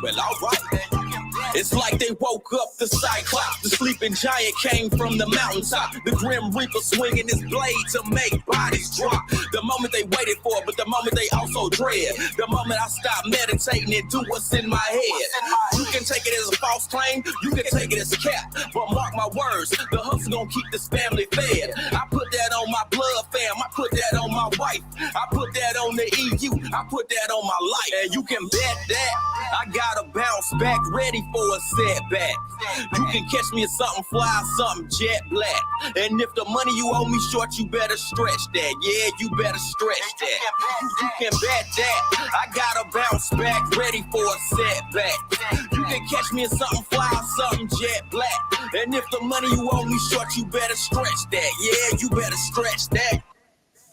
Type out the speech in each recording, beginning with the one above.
Well, alright then. It's like they woke up the Cyclops. The sleeping giant came from the mountaintop. The Grim Reaper swinging his blade to make bodies drop. The moment they waited for, but the moment they also dread. The moment I stop meditating and do what's in my head. You can take it as a false claim, you can take it as a cap. But mark my words, the hustle gonna keep this family fed. I put that on my blood fam, I put that on my wife. I put that on the EU, I put that on my life. And you can bet that I gotta bounce back, ready for a setback. You can catch me in something fly, something jet black. And if the money you owe me short, you better stretch that. Yeah, you better stretch that. You can bet that I gotta bounce back, ready for a setback. You can catch me in something fly, something jet black. And if the money you owe me short, you better stretch that. Yeah, you better stretch that.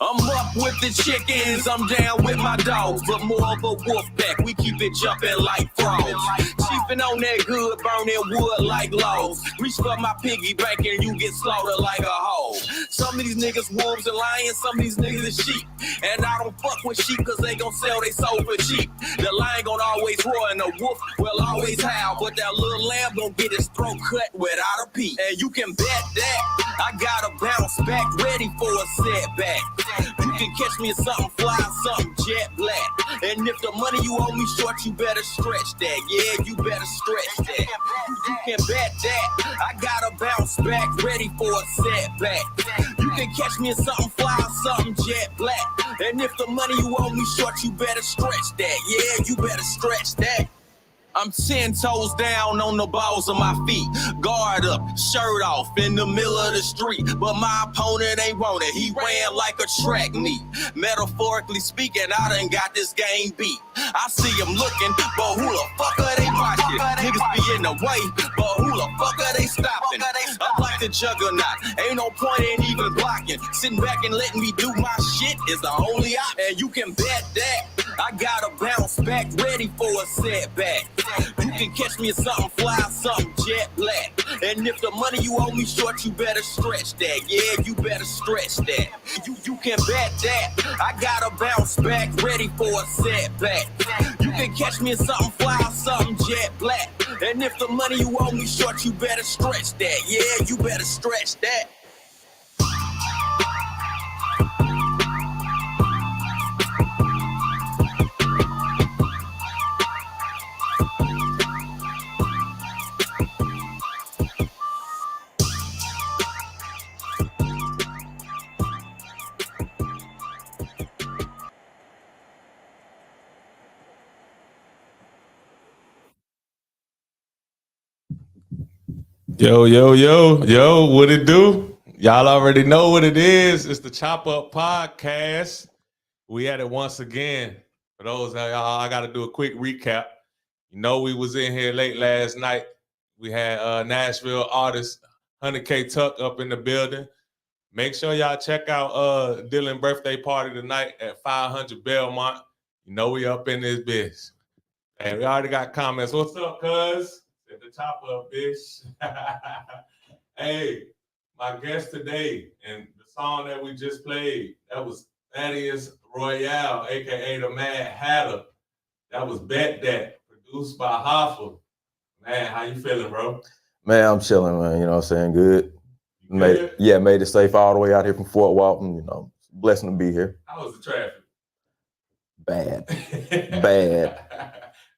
I'm up with the chickens, I'm down with my dogs, but more of a wolf pack, we keep it jumping like frogs. Chiefin' on that good, burning wood like logs. Reach for my piggy bank and you get slaughtered like a hoe. Some of these niggas wolves and lions, some of these niggas is sheep. And I don't fuck with sheep cause they gon' sell they soul for cheap. The lion gon' always roar and the wolf will always howl, but that little lamb gon' get his throat cut without a peep. And you can bet that I gotta bounce back, ready for a setback. You can catch me in something fly, something jet black. And if the money you owe me short, you better stretch that. Yeah, you better stretch that. You can bet that I gotta bounce back, ready for a setback. You can catch me in something fly, something jet black. And if the money you owe me short, you better stretch that. Yeah, you better stretch that. I'm 10 toes down on the balls of my feet. Guard up, shirt off in the middle of the street. But my opponent ain't want it, he ran like a track meet. Metaphorically speaking, I done got this game beat. I see him looking, but who the fuck are they watching? Niggas be in the way, but who the fuck are they stopping? I'm like the juggernaut, ain't no point in even blocking. Sitting back and letting me do my shit is the only option. And you can bet that I gotta bounce back, ready for a setback. You can catch me in something fly, something jet black. And if the money you owe me short, you better stretch that. Yeah, you better stretch that. You can bet that I gotta bounce back, ready for a setback. You can catch me in something fly, something jet black. And if the money you owe me short, you better stretch that. Yeah, you better stretch that. Yo, what it do? Y'all already know what it is. It's the Chop Up Podcast. We at it once again. For those of y'all, I got to do a quick recap. You know, we was in here late last night. We had Nashville artist 100K Tuck up in the building. Make sure y'all check out Dylan's birthday party tonight at 500 Belmont. You know we up in this bitch. And we already got comments. What's up, cuz? At the top of bitch. Hey, my guest today and the song that we just played, that was Thaddaeus Royale, aka the Mad Hatter. That was Bet That, produced by Hoffa. Man, how you feeling, bro? Man, I'm chilling, man. You know what I'm saying? Good. Made it safe all the way out here from Fort Walton. You know, blessing to be here. How was the traffic? Bad.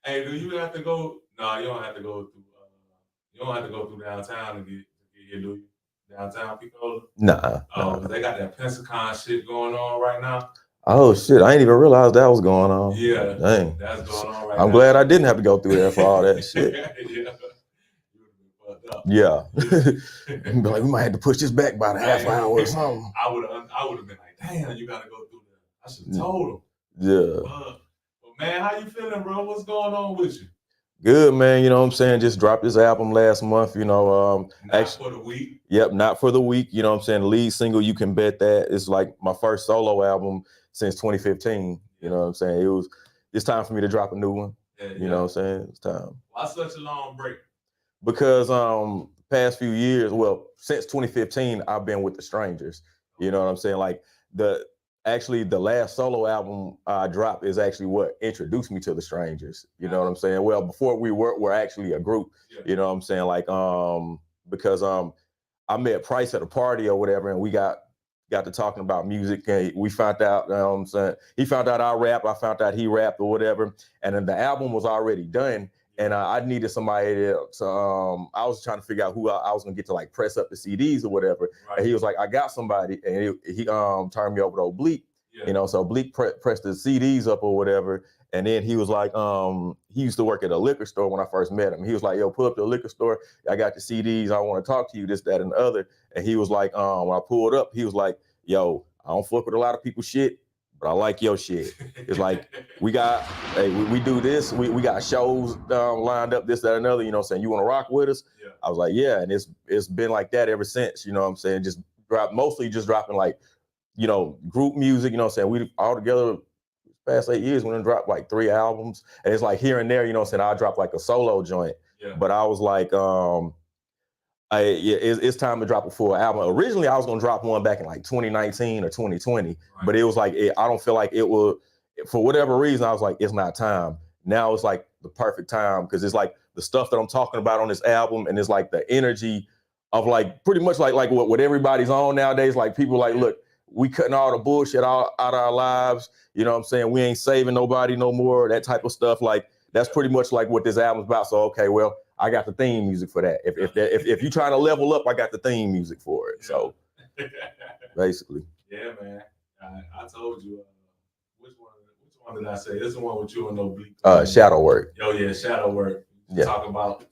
Hey, do you have to go? No, you don't have to go through. You don't have to go through downtown to get here, do you? Downtown Picola? Nah. They got that Pensacon shit going on right now. Oh shit! I ain't even realized that was going on. Yeah, dang, that's going on right I'm now. glad I didn't have to go through there for all that shit. Yeah. Be like, we might have to push this back by a half hour or something. I would have been like, damn, you gotta go through that. I should have told him. Yeah. But man, how you feeling, bro? What's going on with you? Good, man. You know what I'm saying? Just dropped this album last month, you know. For the week. Yep, Not For The Week. You know what I'm saying? The lead single, You Can Bet That. It's like my first solo album since 2015. You know what I'm saying? It's time for me to drop a new one. Yeah, you know what I'm saying? It's time. Why such a long break? Because past few years, well, since 2015, I've been with the Strangers. You know what I'm saying? Like the actually the last solo album I dropped is actually what introduced me to the Strangers. You know what I'm saying? Well, before we're actually a group. You know what I'm saying? Like because I met Price at a party or whatever, and we got to talking about music, and we found out, I'm saying, he found out I rap, I found out he rapped or whatever, and then the album was already done, and I needed somebody to, I was trying to figure out who I was gonna get to like press up the CDs or whatever, and he was like, I got somebody, and he turned me over to Oblique, you know, so Oblique pressed the CDs up or whatever, and then he was like, he used to work at a liquor store when I first met him. He was like, yo, pull up to the liquor store. I got the CDs. I want to talk to you, this, that, and the other. And he was like, when I pulled up, he was like, yo, I don't fuck with a lot of people's shit, but I like your shit. It's like, we do this. We got shows lined up, this, that, and another. You know what I'm saying? You want to rock with us? Yeah. I was like, yeah. And it's been like that ever since, you know what I'm saying? Mostly just dropping like, you know, group music, you know what I'm saying? We all together, past 8 years, we done dropped like 3 albums, and it's like here and there, you know what I'm saying? I'll drop like a solo joint, but I was like, it's time to drop a full album. Originally, I was gonna drop one back in like 2019 or 2020, but it was like, I don't feel like it will, for whatever reason, I was like, it's not time. Now it's like the perfect time, because it's like the stuff that I'm talking about on this album, and it's like the energy of like pretty much like what everybody's on nowadays. Like people like, look, we cutting all the bullshit out of our lives. You know what I'm saying? We ain't saving nobody no more, that type of stuff. Like, that's pretty much like what this album's about. So, okay, well, I got the theme music for that. If you're trying to level up, I got the theme music for it. So, basically. Yeah, man. I told you, which one did I say? This is the one with you and Oblique. Shadow Work. Oh, yeah, Shadow Work. Yeah. Talk about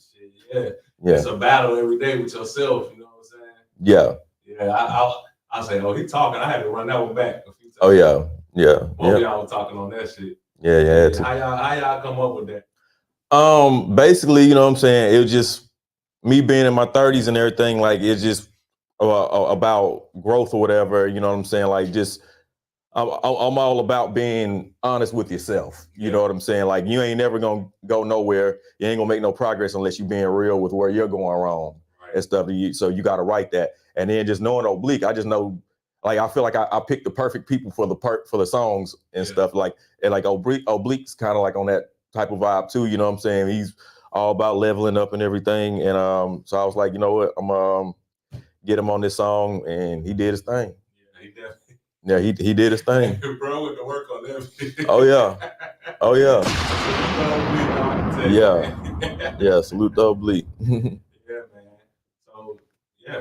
shit. Yeah. It's a battle every day with yourself, you know what I'm saying? Yeah. Yeah, I say, oh, he talking. I had to run that one back a few times. Oh, yeah. Yeah. Both of y'all were talking on that shit. Yeah. How y'all come up with that? Basically, you know what I'm saying? It was just me being in my 30s and everything. Like, it's just about growth or whatever. You know what I'm saying? Like, just I'm all about being honest with yourself. You know what I'm saying? Like, you ain't never gonna go nowhere. You ain't gonna make no progress unless you being real with where you're going wrong and stuff. So you got to write that. And then just knowing Oblique, I just know. Like, I feel like I picked the perfect people for the songs and stuff. Like, and like Oblique's kind of like on that type of vibe too. You know what I'm saying? He's all about leveling up and everything. And so I was like, you know what? I'm get him on this song, and he did his thing. Yeah, he definitely. Yeah, he did his thing. Bro, went to work on that. Oh yeah. Yeah. Salute to Oblique.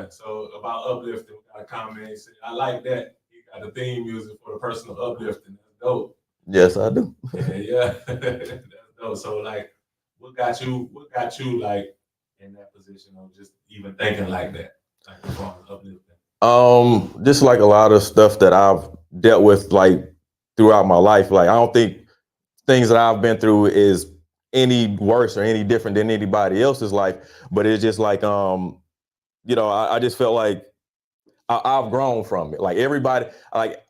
So about uplifting, we got a comment. Said, I like that. You got the theme music for the personal uplifting. That's dope. Yes, I do. Yeah. That's dope. So like, what got you like in that position of just even thinking like that? Like uplifting? Just like a lot of stuff that I've dealt with like throughout my life. Like, I don't think things that I've been through is any worse or any different than anybody else's life. But it's just like you know, I just felt like I've grown from it. Like, everybody, like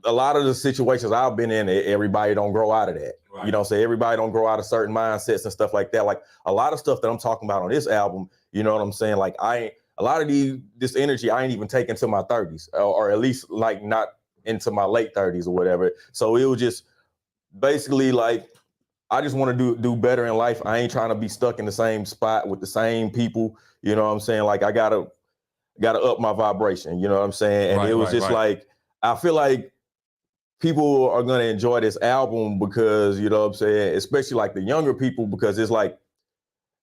a lot of the situations I've been in, everybody don't grow out of that. Right. You know what I'm saying? Everybody don't grow out of certain mindsets and stuff like that. Like, a lot of stuff that I'm talking about on this album, you know what I'm saying? Like, a lot of this energy I ain't even taken to my 30s, or at least like not into my late 30s or whatever. So it was just basically like, I just want to do better in life. I ain't trying to be stuck in the same spot with the same people. You know what I'm saying? Like, I gotta up my vibration. You know what I'm saying? And it was just like, I feel like people are gonna enjoy this album because, you know what I'm saying, especially like the younger people, because it's like,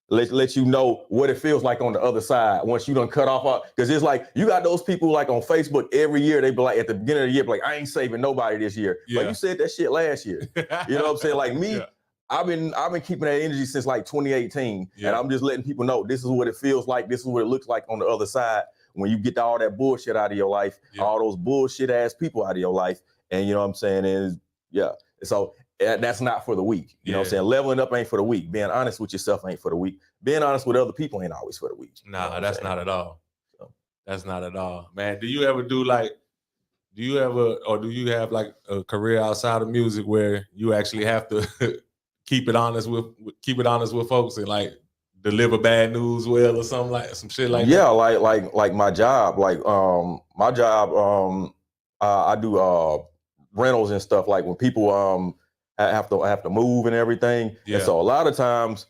let you know what it feels like on the other side once you done cut off. Because it's like, you got those people like on Facebook every year, they be like, at the beginning of the year, be like, I ain't saving nobody this year. Yeah. Like, you said that shit last year. You know what I'm saying? Like me, I've been keeping that energy since like 2018. Yeah. And I'm just letting people know this is what it feels like. This is what it looks like on the other side when you get all that bullshit out of your life, all those bullshit ass people out of your life. And you know what I'm saying? And so that's not for the weak. You know what I'm saying? Leveling up ain't for the weak. Being honest with yourself ain't for the weak. Being honest with other people ain't always for the weak. Nah, that's not at all. So. That's not at all. Man, do you ever have like a career outside of music where you actually have to keep it honest with folks and like deliver bad news well or something, like some shit like that? Yeah, like my job. Like my job, I do rentals and stuff, like when people have to move and everything. Yeah. And so a lot of times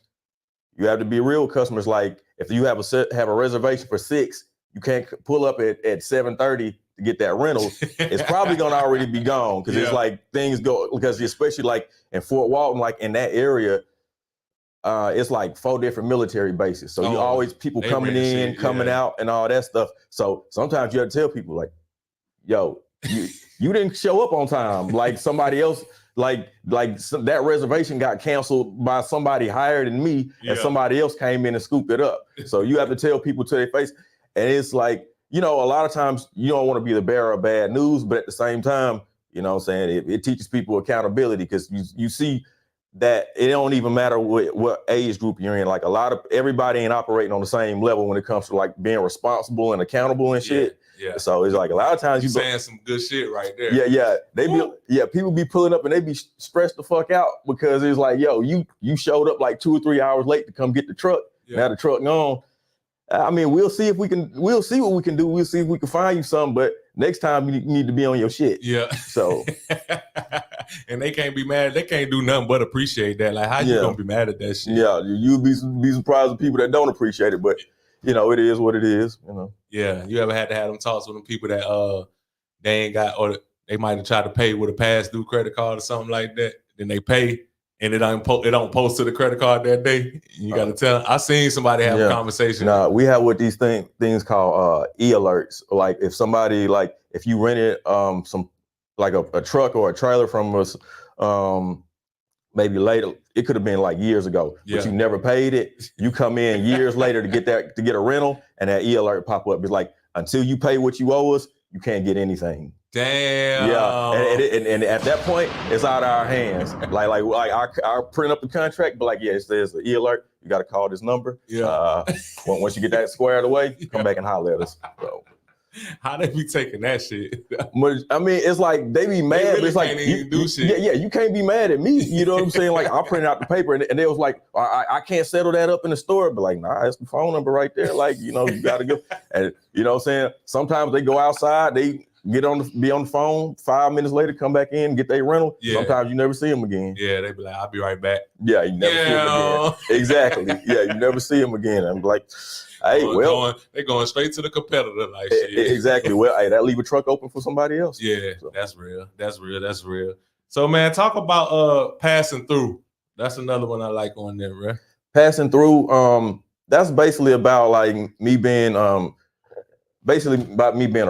you have to be real with customers. Like if you have a reservation for 6, you can't pull up at 7:30 to get that rental. It's probably gonna already be gone because it's like things go, because especially like in Fort Walton, like in that area, it's like 4 different military bases. So you always people coming in, coming out, and all that stuff. So sometimes you have to tell people like, yo, you didn't show up on time. Like somebody else, like that reservation got canceled by somebody higher than me, and somebody else came in and scooped it up. So you have to tell people to their face. And it's like, a lot of times you don't want to be the bearer of bad news, but at the same time, you know what I'm saying, it teaches people accountability, because you see that it don't even matter what age group you're in. Like everybody ain't operating on the same level when it comes to like being responsible and accountable and shit. Yeah. So it's like a lot of times you saying some good shit right there. Yeah. People be pulling up and they be stressed the fuck out because it's like, yo, you showed up like 2 or 3 hours late to come get the truck. Yeah. Now the truck gone. I mean, we'll see what we can do. We'll see if we can find you something, but next time you need to be on your shit. Yeah. So and they can't be mad. They can't do nothing but appreciate that. Like, how you gonna be mad at that shit? Yeah, you'll be surprised with people that don't appreciate it, but it is what it is. Yeah, you ever had to have them talks with them people that they ain't got, or they might have tried to pay with a past due credit card or something like that. Then they pay and it don't post to the credit card that day. You got to tell them. I seen somebody have a conversation. Nah, we have what these things called e-alerts. Like if somebody, like if you rented some like a truck or a trailer from us, maybe later, it could have been like years ago, but you never paid it. You come in years later to get a rental, and that e-alert pop up. It's like, until you pay what you owe us, you can't get anything. Damn. Yeah, and at that point, it's out of our hands. Like I print up the contract, but like, it says the e-alert. You got to call this number. Yeah. Once you get that squared away, come back and holler at us. So. How they be taking that shit? I mean, it's like they be mad. They really but it's like can't even do shit. Yeah, you can't be mad at me. You know what I'm saying? Like I printed out the paper, and they was like, I can't settle that up in the store. But like, nah, it's the phone number right there. Like, you gotta go. And you know what I'm saying? Sometimes they go outside, they be on the phone. 5 minutes later, come back in, get their rental. Yeah. Sometimes you never see them again. Yeah, they be like, I'll be right back. Yeah, you never see them again. Exactly. Yeah, you never see them again. I'm like, hey, they're going straight to the competitor, like shit. Exactly. Well, hey, that leave a truck open for somebody else. Yeah, so. That's real. So, man, talk about passing through. That's another one I like on there, right? Passing through. That's basically about like me being a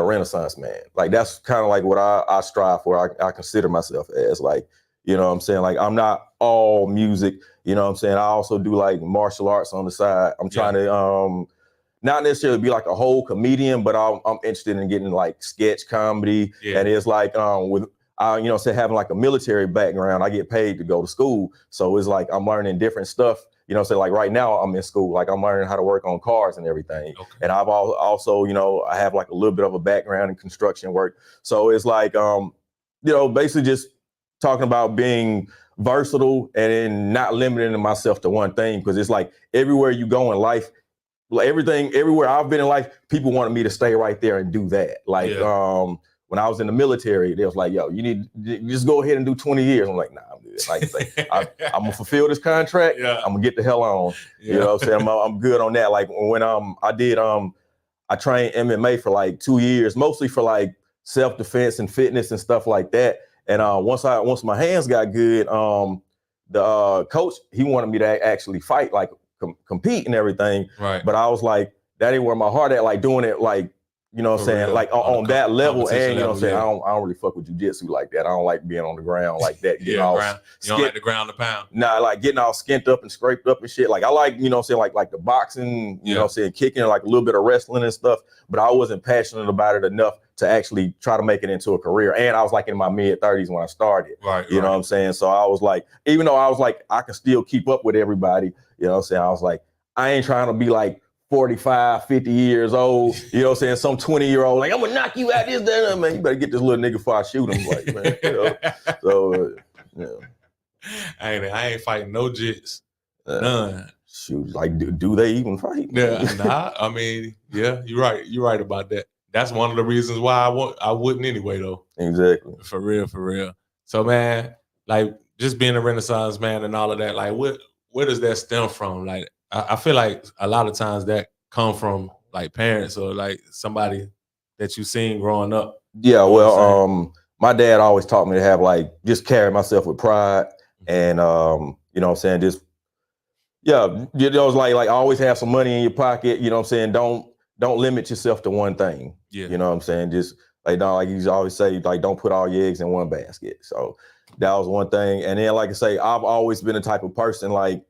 Renaissance man. Like that's kind of like what I strive for. I consider myself as, like, you know what I'm saying? Like I'm not all music, you know what I'm saying? I also do like martial arts on the side. I'm trying to not necessarily be like a whole comedian, but I'm interested in getting like sketch comedy. Yeah. And it's like having like a military background, I get paid to go to school. So it's like I'm learning different stuff. You know, so like right now I'm in school, like I'm learning how to work on cars and everything. Okay. And I've also, I have like a little bit of a background in construction work. So it's like, basically just talking about being versatile and not limiting myself to one thing. Because it's like everywhere you go in life, like everywhere I've been in life, people wanted me to stay right there and do that. Like, when I was in the military, they was like, yo, you just go ahead and do 20 years. I'm like, nah, I'm good. Like, I'm going to fulfill this contract. Yeah. I'm going to get the hell on. Yeah. You know what I'm saying? I'm good on that. Like when I trained MMA for like 2 years, mostly for like self-defense and fitness and stuff like that. And once my hands got good, the coach, he wanted me to actually fight, like compete and everything. Right. But I was like, that ain't where my heart at, like doing it like, you know what I'm saying? Like on that level, and you know what I'm saying? I don't really fuck with jiu-jitsu like that. I don't like being on the ground like that. You don't like the ground to pound? Nah, like getting all skint up and scraped up and shit. Like I like, you know what I'm saying, like the boxing, you know what I'm saying, kicking, like a little bit of wrestling and stuff. But I wasn't passionate about it enough to actually try to make it into a career. And I was like in my mid-30s when I started. Right. You know what I'm saying? So I was like, even though I was like, I can still keep up with everybody, you know what I'm saying? I was like, I ain't trying to be like 45, 50 years old, you know what I'm saying? Some 20-year-old, like, I'm gonna knock you out this, that, man. You better get this little nigga before I shoot him. Like, man, you know? So, I ain't fighting no jits. None. Shoot, like, do they even fight? Yeah, I mean, yeah, you're right. You're right about that. that's one of the reasons why I wouldn't anyway though. Exactly. For real. So man, like just being a Renaissance man and all of that, like where does that stem from? Like I feel like a lot of times that come from like parents or like somebody that you seen growing up. Yeah, well, my dad always taught me to have like just carry myself with pride, and you know what I'm saying, just it's like always have some money in your pocket. You know what I'm saying, don't limit yourself to one thing. Yeah, you know what I'm saying, just like you always say, like don't put all your eggs in one basket. So that was one thing, and then like I say, I've always been the type of person like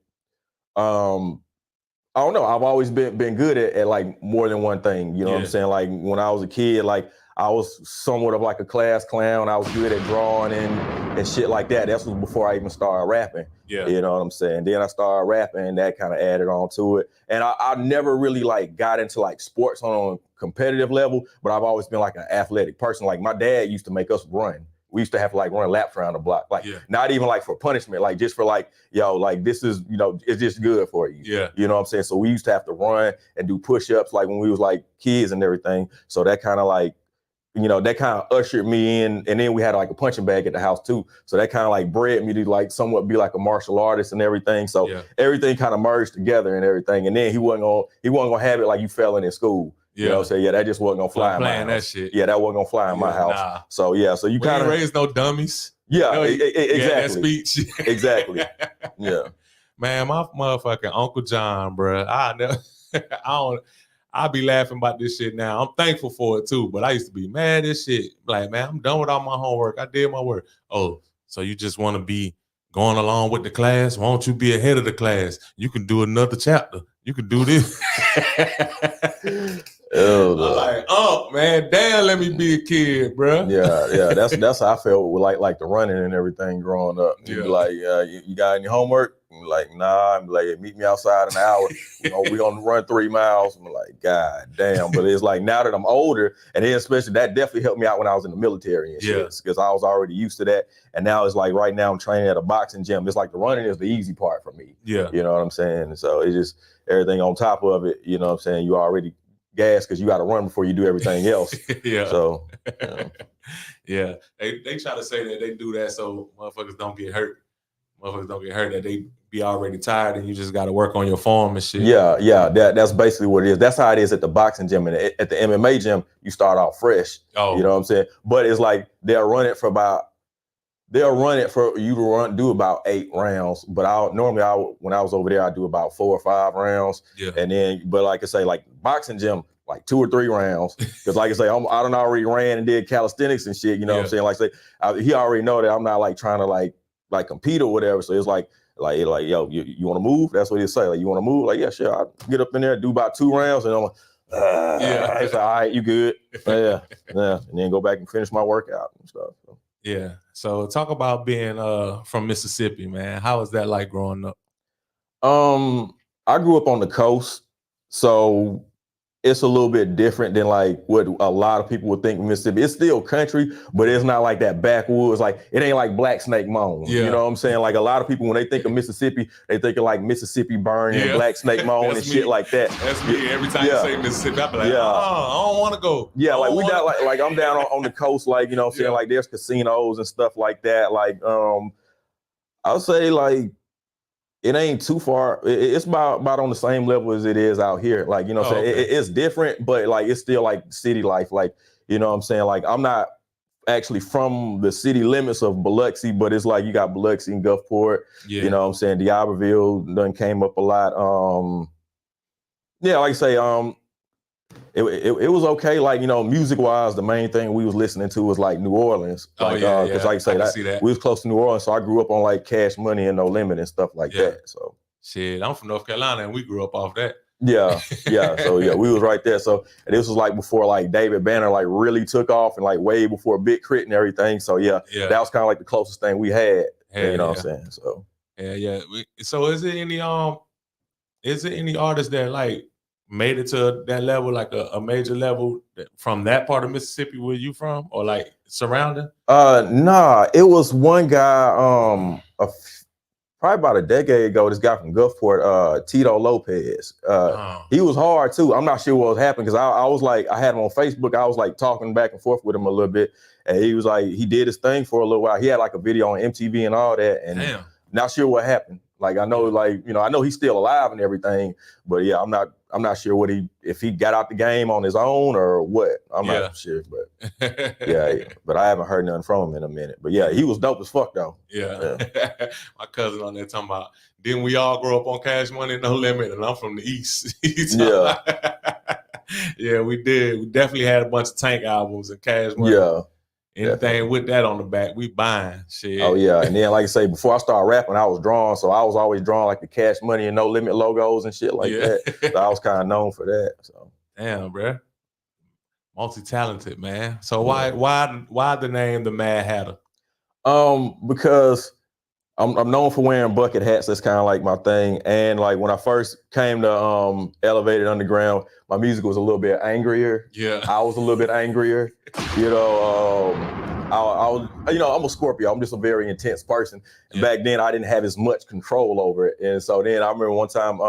I don't know. I've always been good at like more than one thing. You know what I'm saying? Like when I was a kid, like I was somewhat of like a class clown. I was good at drawing and shit like that. That was before I even started rapping. Yeah. You know what I'm saying? Then I started rapping and that kind of added on to it. And I never really like got into like sports on a competitive level, but I've always been like an athletic person. Like my dad used to make us run. We used to have to like run laps around the block, like not even like for punishment, like just for like, like this is, it's just good for you. Yeah. You know what I'm saying? So we used to have to run and do push-ups like when we was like kids and everything. So that kind of like, that kind of ushered me in. And then we had like a punching bag at the house too. So that kind of like bred me to like somewhat be like a martial artist and everything. So everything kind of merged together and everything. And then he wasn't gonna have it like you failing in school. You know what I'm saying? Yeah, that just wasn't gonna fly in my house. That shit. Yeah, that wasn't gonna fly in my house. Nah. So yeah, so you kind of raised no dummies. Yeah, exactly. That speech. Exactly. Yeah. Man, my motherfucking Uncle John, bro. I be laughing about this shit now. I'm thankful for it too, but I used to be mad as shit. Like, man, I'm done with all my homework. I did my work. Oh, so you just want to be going along with the class? Why don't you be ahead of the class? You can do another chapter. You can do this. I'm like, oh man, damn, let me be a kid, bro. Yeah. That's how I felt with like the running and everything growing up. You'd be like, you got any homework? I'm like, nah. I'm like, meet me outside in an hour. We're gonna run 3 miles. I'm like, God damn. But it's like now that I'm older, and then especially that definitely helped me out when I was in the military and shit, because I was already used to that. And now it's like right now I'm training at a boxing gym. It's like the running is the easy part for me. Yeah. You know what I'm saying? So it's just everything on top of it, you know what I'm saying? You already gas because you got to run before you do everything else. Yeah. So, yeah, they try to say that they do that so motherfuckers don't get hurt. That they be already tired and you just got to work on your form and shit. Yeah. That's basically what it is. That's how it is at the boxing gym. And at the MMA gym, you start off fresh. Oh. You know what I'm saying? But it's like they'll run it for you to do about 8 rounds. But when I was over there, I do about 4 or 5 rounds. Yeah. And then, but like I say, like boxing gym, like 2 or 3 rounds. Because like I say, I done already ran and did calisthenics and shit. You know what I'm saying? Like say, he already know that I'm not like trying to like compete or whatever. So it's like, yo, you want to move? That's what he say. Like, you want to move? Like, yeah, sure. I'll get up in there, do about 2 rounds, and I'm like, it's like, all right, you good? Yeah. And then go back and finish my workout and stuff. So. Yeah. So talk about being from Mississippi, man. How was that like growing up? I grew up on the coast, so it's a little bit different than like what a lot of people would think of Mississippi. It's still country, but it's not like that backwoods. Like it ain't like Black Snake Moan. Yeah. You know what I'm saying? Like a lot of people, when they think of Mississippi, they think of like Mississippi Burning and Black Snake Moan and shit like that. That's me. Every time you say Mississippi, I be like, I don't want to go. Yeah, like we got like I'm down on the coast, like, you know what I'm saying? Like there's casinos and stuff like that. Like I'll say like it ain't too far. It's about on the same level as it is out here. Like, you know what I'm saying? It's different, but like it's still like city life. Like, you know what I'm saying? Like I'm not actually from the city limits of Biloxi, but it's like you got Biloxi and Gulfport. Yeah. You know what I'm saying? D'Iberville done came up a lot. Like I say, it was okay. Like, you know, music wise, the main thing we was listening to was like New Orleans. Like, because like I say, we was close to New Orleans, so I grew up on like Cash Money and No Limit and stuff like that. So shit, I'm from North Carolina and we grew up off that. Yeah. So we was right there. So and this was like before like David Banner like really took off and like way before Big Crit and everything. So that was kind of like the closest thing we had. You know what I'm saying? So So is it any artists that like made it to that level, like a major level from that part of Mississippi where you from, or like surrounding? Nah, it was one guy, probably about a decade ago, this guy from Gulfport, Tito Lopez. He was hard too. I'm not sure what was happening because I was like, I had him on Facebook. I was like talking back and forth with him a little bit. And he was like, he did his thing for a little while. He had like a video on MTV and all that. And not sure what happened. Like I know, like, you know, I know he's still alive and everything, but yeah, I'm not sure if he got out the game on his own or what. I'm not sure, but yeah, but I haven't heard nothing from him in a minute. But yeah, he was dope as fuck though. Yeah. My cousin on there talking about, didn't we all grow up on Cash Money No Limit? And I'm from the East. Yeah. Yeah, we did. We definitely had a bunch of Tank albums and Cash Money. Yeah. Anything definitely. with that on the back, we buying shit. Oh yeah, and then like I say, before I started rapping, I was drawing, so I was always drawing like the Cash Money and No Limit logos and shit like that. So I was kind of known for that. So damn, bro, multi-talented man. So why the name the Mad Hatter? Because I'm known for wearing bucket hats. That's kind of like my thing. And like when I first came to Elevated Underground, my music was a little bit angrier. Yeah, I was a little bit angrier. You know, I was, you know, I'm a Scorpio. I'm just a very intense person. And back then I didn't have as much control over it. And so then I remember one time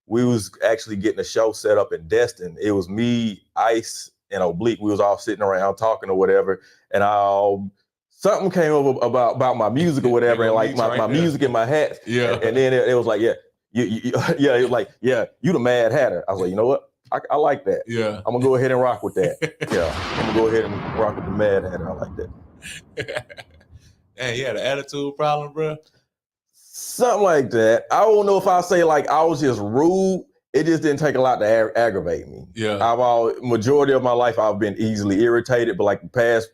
we was actually getting a show set up in Destin. It was me, Ice, and Oblique. We was all sitting around talking or whatever. And something came up about my music or whatever, and like my music and my hats. Yeah. And then it was like, it was like, you the Mad Hatter. I was like, you know what? I like that. Yeah. I'm gonna go ahead and rock with that. I'm gonna go ahead and rock with the Mad Hatter. I like that. Hey, you had an attitude problem, bro? Something like that. I don't know if I say like I was just rude. It just didn't take a lot to aggravate me. Yeah. Majority of my life I've been easily irritated, but like the past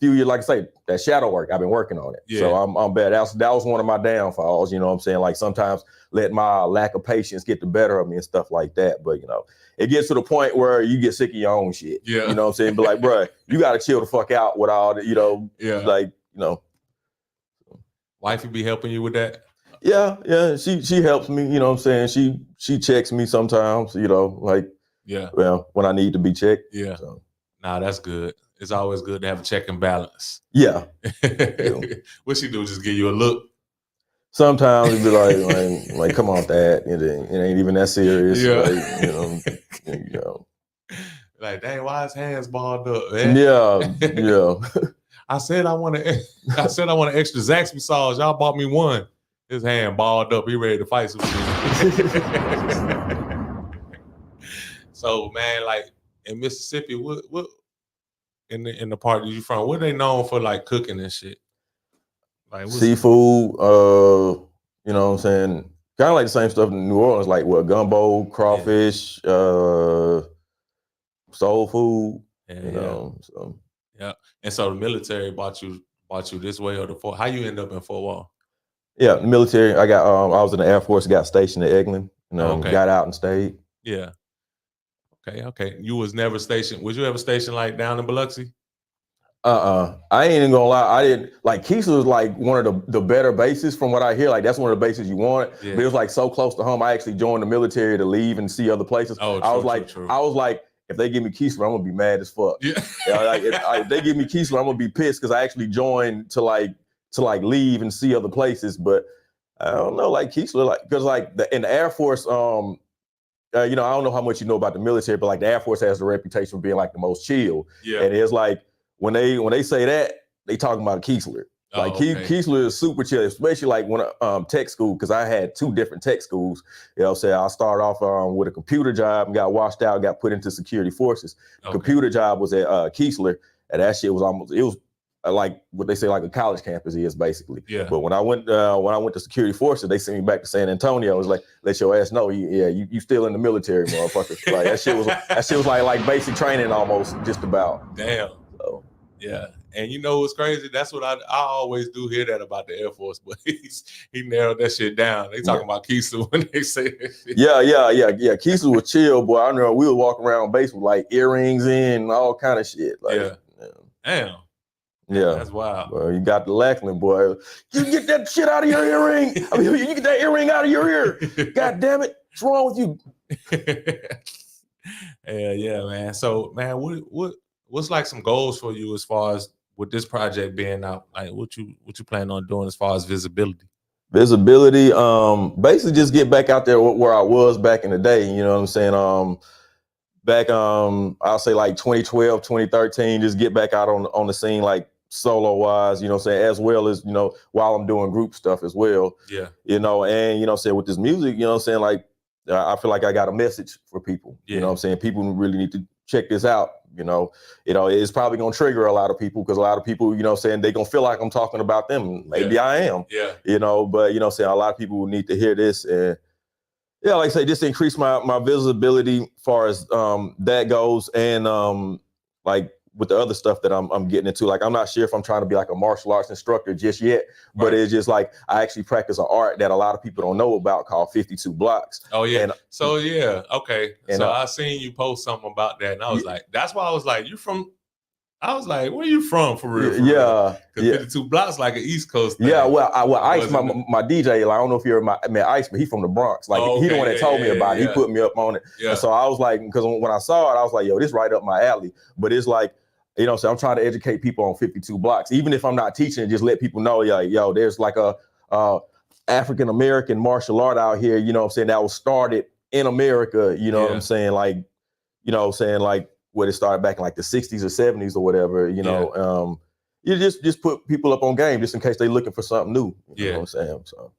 few years, like I say, that shadow work, I've been working on it. Yeah. So I'm bad. That was one of my downfalls, you know what I'm saying? Like sometimes let my lack of patience get the better of me and stuff like that. But you know, it gets to the point where you get sick of your own shit. Yeah. You know what I'm saying? But like, bro, you gotta chill the fuck out with all the, you know, like, you know. Wifey be helping you with that? Yeah. She helps me, you know what I'm saying? She checks me sometimes, you know, like well, when I need to be checked. Yeah. So. Nah, that's good. It's always good to have a check and balance. Yeah. What she do? Just give you a look? Sometimes it'd be like, come on, Thad. It ain't even that serious. Yeah. Like, you know. Like, dang, why his hands balled up, man? Yeah. I said I want an extra Zax massage. Y'all bought me one. His hand balled up. He ready to fight some shit. So, man, like in Mississippi, what in the part that you from, what they known for, like cooking and shit? Like seafood, you know what I'm saying? Kind of like the same stuff in New Orleans, like gumbo, crawfish, soul food, you know. So and so the military brought you this way, or the Fort? How you end up in Fort Wall? Yeah, the military. I was in the Air Force, got stationed at Eglin, you know, got out and stayed. Yeah. Okay. You was never stationed. Was you ever stationed like down in Biloxi? I ain't even gonna lie. I didn't like Keesler was like one of the better bases from what I hear. Like that's one of the bases you want. Yeah. But it was like so close to home. I actually joined the military to leave and see other places. Oh, I was like, if they give me Keesler, I'm gonna be mad as fuck. Yeah. Like if they give me Keesler, I'm gonna be pissed because I actually joined to leave and see other places. But I don't know, like Keesler, like because like in the Air Force, you know, I don't know how much you know about the military, but like the Air Force has the reputation for being like the most chill. Yeah. And it's like when they say that, they talking about Keesler. Like Keesler is super chill, especially like when tech school, because I had 2 different tech schools. You know what I'm saying? I started off with a computer job and got washed out, got put into security forces. Computer job was at Keesler, and that shit was like what they say like a college campus is basically. Yeah. But when I went to security forces, they sent me back to San Antonio. It was like, let your ass know, you still in the military, motherfucker. Like that shit was like basic training almost, just about. Damn. So. Yeah. And you know what's crazy? That's what I always do hear that about the Air Force, but he narrowed that shit down. They talking about Keesler when they say that shit. Yeah. Keesler was chill, boy. I know we were walking around base with like earrings in and all kind of shit. Like, Damn. Yeah. That's wild. Well, you got the Lackland, boy. You get that shit out of your earring. I mean, you get that earring out of your ear. God damn it. What's wrong with you? Yeah, man. So, man, what's like some goals for you as far as with this project being out? Like what you plan on doing as far as visibility? Visibility, basically just get back out there where I was back in the day. You know what I'm saying? Back, I'll say like 2012, 2013, just get back out on the scene, like solo wise, you know what I'm saying? As well as, while I'm doing group stuff as well. Yeah. And, saying with this music, you know what I'm saying? Like, I feel like I got a message for people. Yeah. You know what I'm saying? People really need to check this out. It's probably going to trigger a lot of people because a lot of people, saying they going to feel like I'm talking about them. Maybe I am. Yeah. But, saying a lot of people need to hear this. And yeah, like I say, just increase my visibility as far as that goes. And like with the other stuff that I'm getting into, like I'm not sure if I'm trying to be like a martial arts instructor just yet, but it's just like I actually practice an art that a lot of people don't know about called 52 blocks. Oh yeah. And, Okay. And so I seen you post something about that, and I was like, that's why I was like, I was like, where you from for real? Yeah. Because 52 blocks like an East Coast thing. Yeah, well, Ice, my DJ, like, I don't know if you ever met Ice, but he's from the Bronx. Like, he the one that told me about it. He put me up on it. Yeah. And so I was like, because when I saw it, I was like, yo, this right up my alley. But it's like, so I'm trying to educate people on 52 blocks. Even if I'm not teaching, just let people know, yo, there's like a African-American martial art out here, you know what I'm saying, that was started in America, you know what I'm saying? Like, like, where it started back in like the 60s or 70s or whatever, you just put people up on game just in case they're looking for something new. You know what I'm saying? So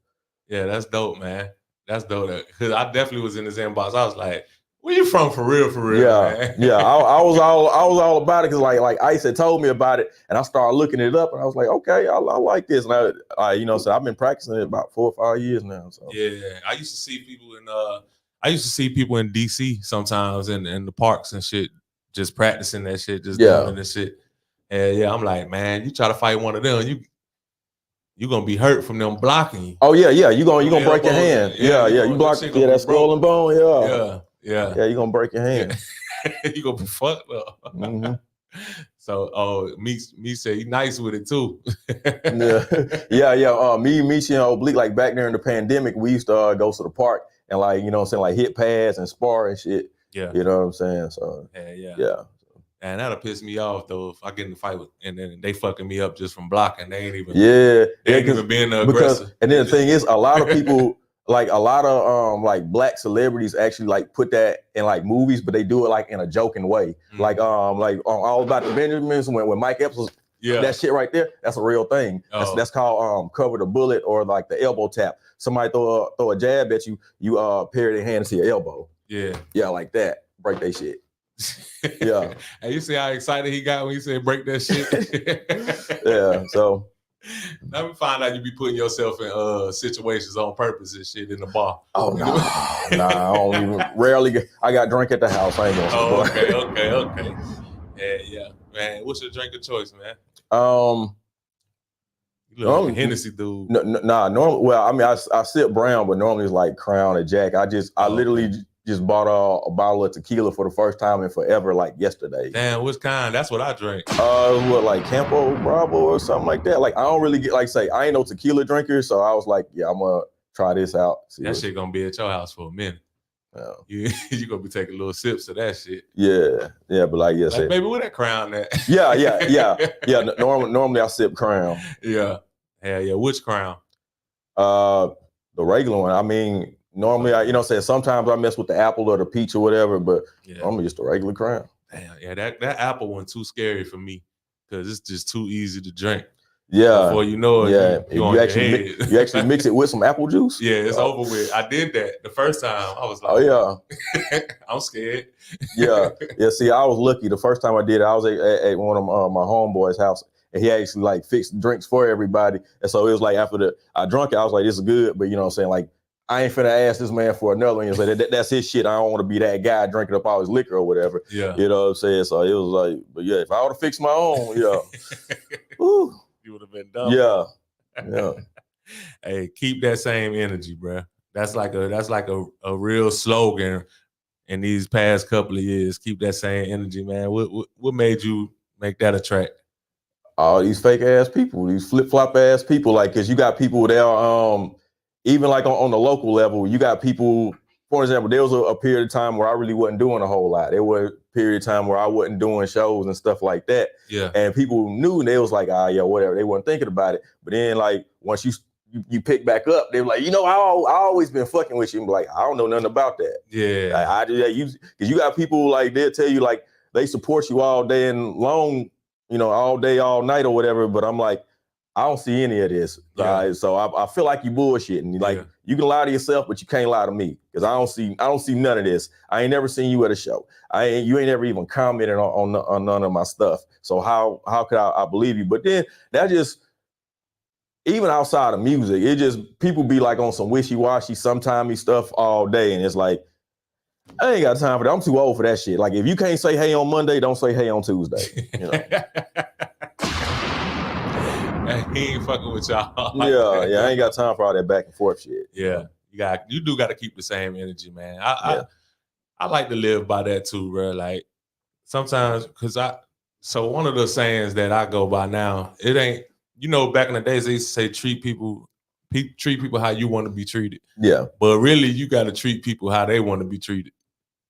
yeah, that's dope, man. That's dope. Because I definitely was in his inbox. I was like, where you from for real, man? Yeah. I was all about it because like Ice had told me about it, and I started looking it up, and I was like, okay, I like this, and so I've been practicing it about 4 or 5 years now. So yeah, I used to see people in DC sometimes in the parks and shit, just practicing that shit, just doing this shit. And yeah, I'm like, man, you try to fight one of them, you gonna be hurt from them blocking you. Oh yeah, you gonna break your hand. You block that skull and bone. Yeah, you're gonna break your hand. You gonna be fucked up. Mm-hmm. So me say he nice with it too. Yeah. Me, and Oblique, like back during the pandemic, we used to go to the park and like, you know what I'm saying, like hit pads and spar and shit. Yeah. You know what I'm saying? So yeah. And that'll piss me off though if I get in the fight and then they fucking me up just from blocking. They ain't even even being the aggressor. And then the thing is, a lot of people like like black celebrities actually like put that in like movies, but they do it like in a joking way. Mm-hmm. Like All About the Benjamins when Mike Epps was that shit right there, that's a real thing. That's called cover the bullet, or like the elbow tap. Somebody throw a jab at you, parry their hand to your elbow. Yeah, like that. Break that shit. Yeah. And you see how excited he got when you said break that shit? Yeah, so let me find out you be putting yourself in situations on purpose and shit in the bar. Oh no, I don't even rarely I got drink at the house. I ain't gonna okay. Yeah. Man, what's your drink of choice, man? You look like a Hennessy dude. Normally, well, I mean, I sip brown, but normally it's like Crown or Jack. I literally just bought a bottle of tequila for the first time in forever, like yesterday. Damn, which kind? That's what I drink. Like Campo Bravo or something like that. Like I don't really get, like say, I ain't no tequila drinker, so I was like, yeah, I'm gonna try this out. That shit gonna be at your house for a minute. You gonna be taking little sips of that shit. Yeah, but like baby, where that Crown at? Yeah. Normally I sip Crown. Yeah. Which Crown? The regular one. I mean, normally sometimes I mess with the apple or the peach or whatever, but normally just a regular Crown. Damn, that apple one too scary for me because it's just too easy to drink. Yeah. Before you know it, you actually mix it with some apple juice. Yeah, it's over with. I did that the first time. I was like, oh yeah, I'm scared. Yeah. See, I was lucky. The first time I did it, I was at one of my homeboys' house, and he actually like fixed drinks for everybody. And so it was like after I drunk it, I was like, this is good, but you know what I'm saying, like, I ain't finna ask this man for another one. You know, that's his shit. I don't want to be that guy drinking up all his liquor or whatever. Yeah. You know what I'm saying? So it was like, but yeah, if I would have fixed my own, whew, you would have been done. Yeah. Hey, keep that same energy, bro. That's like a real slogan in these past couple of years. Keep that same energy, man. What made you make that a track? All these fake ass people, these flip flop ass people, like, cause you got people that are even like on the local level, you got people, for example, there was a period of time where I really wasn't doing a whole lot. There was a period of time where I wasn't doing shows and stuff like that. Yeah. And people knew, and they was like, yeah, whatever. They weren't thinking about it. But then like, once you you pick back up, they're like, I always been fucking with you. I'm like, I don't know nothing about that. Yeah. Like, I do that. Because you got people like they'll tell you like they support you all day and long, all day, all night or whatever. But I'm like, I don't see any of this. Yeah. So I feel like you bullshitting. Like you can lie to yourself, but you can't lie to me because I don't see none of this. I ain't never seen you at a show. You ain't ever even commented on none of my stuff. So how could I believe you? But then that just, even outside of music, it just, people be like on some wishy-washy, sometimey stuff all day. And it's like, I ain't got time for that. I'm too old for that shit. Like, if you can't say hey on Monday, don't say hey on Tuesday. He ain't fucking with y'all. Yeah, I ain't got time for all that back and forth shit. Yeah, you do got to keep the same energy, man. I like to live by that too, bro. Like, sometimes, so one of the sayings that I go by now, it ain't, back in the days they used to say treat people how you want to be treated. Yeah. But really, you got to treat people how they want to be treated.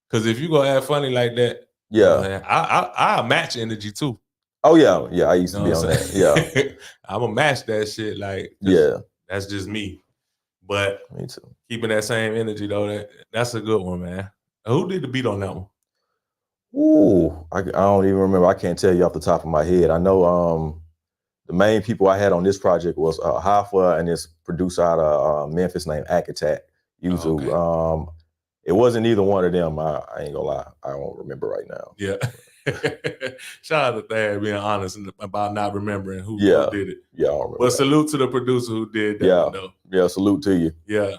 Because if you go act funny like that, I match energy too. Oh yeah, I used to be on that. Yeah, I'm gonna match that shit. Like, that's just me. But me too. Keeping that same energy though, that's a good one, man. Who did the beat on that one? Ooh, I don't even remember. I can't tell you off the top of my head. I know the main people I had on this project was Hoffa and this producer out of Memphis named Akatat. It wasn't either one of them. I ain't gonna lie. I don't remember right now. Yeah. Shout out to Thad being honest about not remembering who did it. Yeah, I don't remember. But salute to the producer who did that one, though. Yeah, salute to you. Yeah.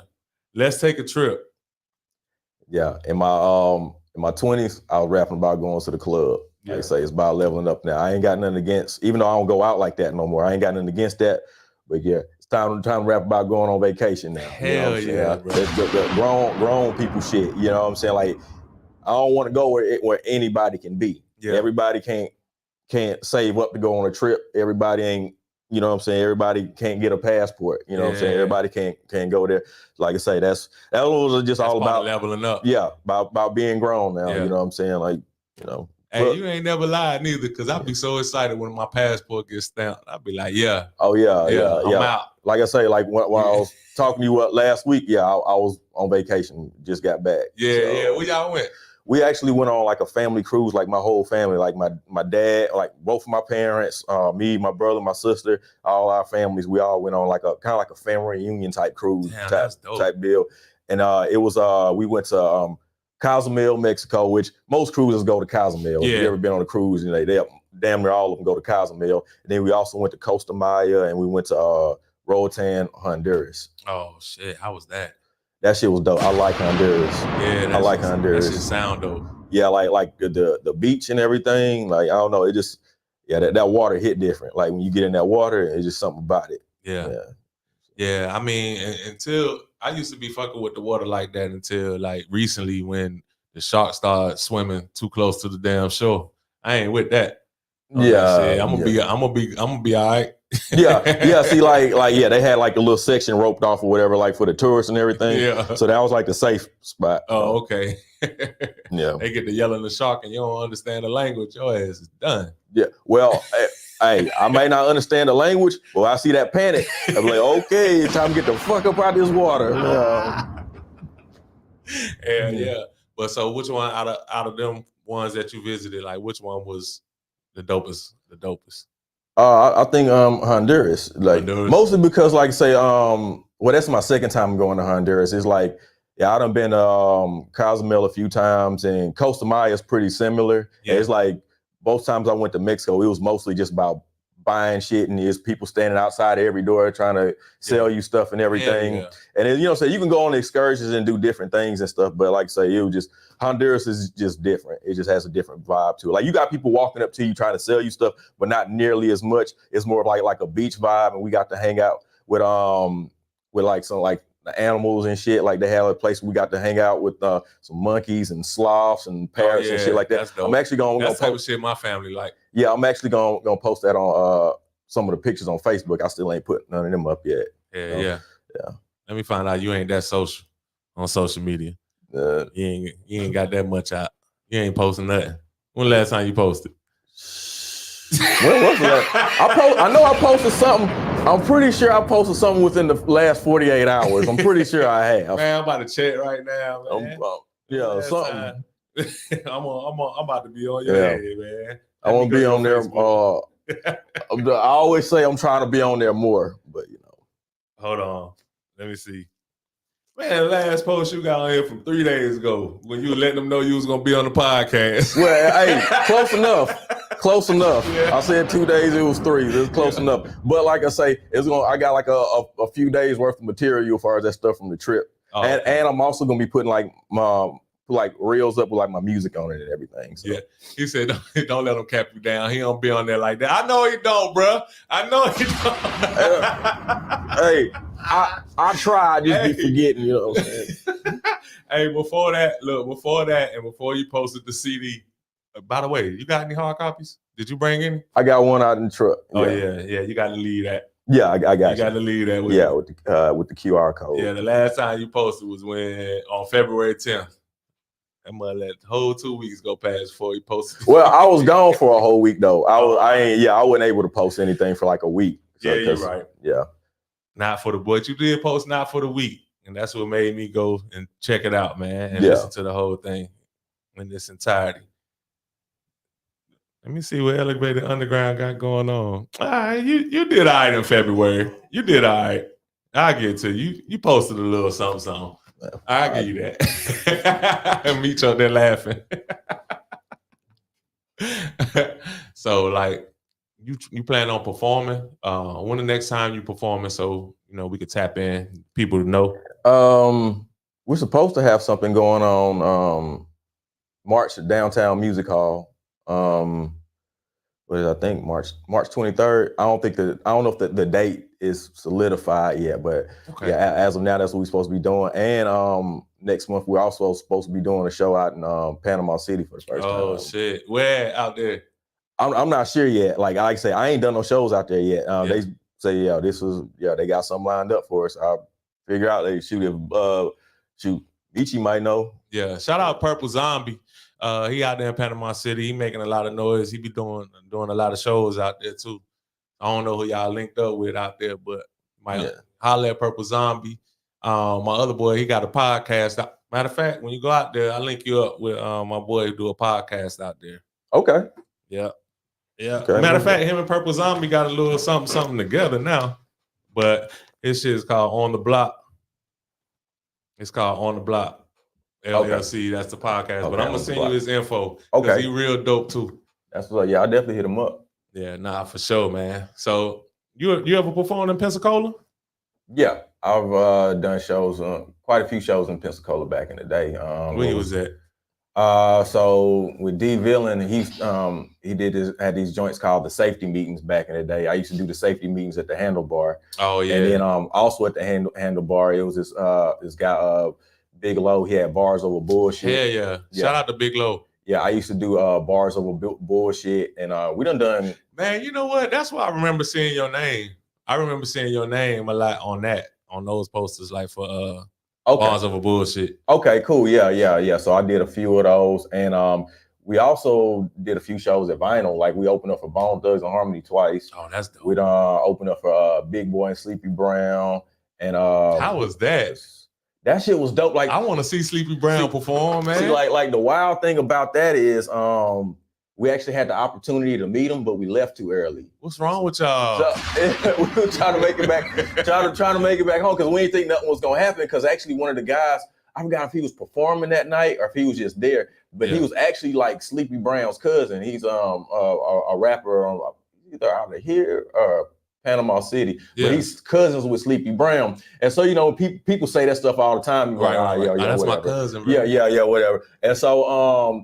Let's take a trip. Yeah. In my 20s, I was rapping about going to the club. Like I say, it's about leveling up now. I ain't got nothing against, even though I don't go out like that no more, I ain't got nothing against that. But yeah, it's time to rap about going on vacation now. Hell yeah, bro. That's the grown people shit. You know what I'm saying? Like, I don't want to go where anybody can be. Yeah. Everybody can't save up to go on a trip. Everybody ain't, you know what I'm saying? Everybody can't get a passport. You know what I'm saying? Everybody can't go there. Like I say, that was just all about leveling up. Yeah, about being grown now. Yeah. You know what I'm saying? Like, Hey, you ain't never lied neither, because I'd be so excited when my passport gets stamped. I'd be like, yeah. Oh, yeah. I'm out. Like I say, like when I was talking to you last week, I was on vacation, just got back. Yeah. Where y'all went? We actually went on like a family cruise, like my whole family, like my dad, like both of my parents, me, my brother, my sister, all our families. We all went on like a kind of like a family reunion type cruise type deal. And it was we went to Cozumel, Mexico, which most cruises go to Cozumel. Yeah. If you ever been on a cruise, they damn near all of them go to Cozumel. And then we also went to Costa Maya and we went to Roatan, Honduras. Oh shit, how was that? That shit was dope. I like Honduras. Yeah, I like Honduras. That shit sound dope. Yeah, like the beach and everything. Like, I don't know, it just that water hit different. Like when you get in that water, it's just something about it. Yeah. I mean, until I used to be fucking with the water like that until like recently when the sharks started swimming too close to the damn shore. I ain't with that. I'm gonna be all right. Yeah. See, like they had like a little section roped off or whatever, like for the tourists and everything. Yeah. So that was like the safe spot. Oh, okay. Yeah. They get to yelling the shark and you don't understand the language. Your ass is done. Yeah. Well, hey, I may not understand the language, but I see that panic. I'm like, okay, it's time to get the fuck up out of this water. Yeah. But so which one out of them ones that you visited, like which one was the dopest? I think Honduras. Mostly because, like, say, that's my second time going to Honduras. It's like, I done been to Cozumel a few times, and Costa Maya is pretty similar. Yeah. It's like both times I went to Mexico, it was mostly just about buying shit, and there's people standing outside every door trying to sell you stuff and everything. Yeah. And then, so you can go on excursions and do different things and stuff, but like I say, it was just, Honduras is just different. It just has a different vibe to it. Like, you got people walking up to you trying to sell you stuff, but not nearly as much. It's more of like a beach vibe, and we got to hang out with like some like the animals and shit. Like, they have a place we got to hang out with some monkeys and sloths and parrots and shit like that. I'm actually that's the type of shit my family like. Yeah, I'm actually gonna post that on some of the pictures on Facebook. I still ain't put none of them up yet. Yeah. Let me find out you ain't that social on social media. You ain't got that much out. You ain't posting nothing. When last time you posted? When was that? I know I posted something I'm pretty sure I posted something within the last 48 hours. I'm pretty sure I have. Man, I'm about to check right now, man. Yeah, Last something. I'm about to be on your head, man. I want to be on there. I always say I'm trying to be on there more, but you know. Hold on. Let me see. Man, last post you got on here from 3 days ago when you were letting them know you was gonna be on the podcast. Well, hey, close enough. Close enough. Yeah. I said 2 days, it was 3. It's close enough. But like I say, I got like a few days worth of material as far as that stuff from the trip. Oh, and I'm also gonna be putting like reels up with like my music on it and everything. So. Yeah, he said, don't let him cap you down. He don't be on there like that. I know he don't, bro. I know he don't. Hey, I try, I just be forgetting, you know what I'm saying? Hey, before that, and before you posted the CD, by the way, you got any hard copies? Did you bring any? I got one out in the truck. Oh yeah, you got to leave that. Yeah, I got you. You got to leave that with with the QR code. Yeah, the last time you posted was on February 10th. That mother let the whole 2 weeks go past before you posted. Well, I was gone for a whole week though. I wasn't able to post anything for like a week. So, yeah, you're right. Yeah. Not for the but you did post not for the week. And that's what made me go and check it out, man, and listen to the whole thing in its entirety. Let me see what Elevated Underground got going on. You did all right in February. You did all right. I'll get to you. You posted a little something. I'll give you that. And meet you up there laughing. So, like, you plan on performing? When the next time you performing, so you know we could tap in, people to know. We're supposed to have something going on March at Downtown Music Hall. I think March 23rd. I don't know if the date is solidified yet, but yeah, as of now, that's what we're supposed to be doing. And next month, we're also supposed to be doing a show out in Panama City for the first time. Oh shit! Where out there? I'm not sure yet. Like I say, I ain't done no shows out there yet. They say, they got something lined up for us. I'll figure out they shoot. Ichi might know. Yeah, shout out Purple Zombie. He out there in Panama City. He making a lot of noise. He be doing a lot of shows out there too. I don't know who y'all linked up with out there, but might holler at Purple Zombie. My other boy, he got a podcast. Matter of fact, when you go out there, I link you up with my boy who do a podcast out there. Okay. Yeah. Okay. Matter of fact, him and Purple Zombie got a little something together now. But his shit is called On the Block. It's called On the Block. LLC, that's the podcast. But I'm gonna send you his info. Okay. He real dope too. That's what I definitely hit him up. Yeah, nah, for sure, man. So you ever performed in Pensacola? Yeah, I've done shows, quite a few shows in Pensacola back in the day. Where he was at? So with D Villain, had these joints called the safety meetings back in the day. I used to do the safety meetings at the Handlebar. Oh yeah. And then also at the Handlebar, it was this guy Big Low. He had Bars Over Bullshit. Yeah. Shout out to Big Low. Yeah, I used to do Bars Over Bullshit, and we done. Man, you know what? That's why I remember seeing your name. I remember seeing your name a lot on those posters, like for Bars Over Bullshit. Okay, cool. Yeah. So I did a few of those, and we also did a few shows at Vinyl. Like we opened up for Bone Thugs and Harmony twice. Oh, that's dope. We opened up for Big Boy and Sleepy Brown, and how was that? That shit was dope. Like I want to see Sleepy Brown perform, man. See, like the wild thing about that is, we actually had the opportunity to meet him, but we left too early. What's wrong with y'all? So, we were trying to make it back, trying to make it back home because we didn't think nothing was gonna happen. Because actually, one of the guys, I forgot if he was performing that night or if he was just there, but he was actually like Sleepy Brown's cousin. He's a rapper either out of here or Panama City, but he's cousins with Sleepy Brown, and so people say that stuff all the time. Right. That's whatever. My cousin. Bro. Yeah, whatever. And so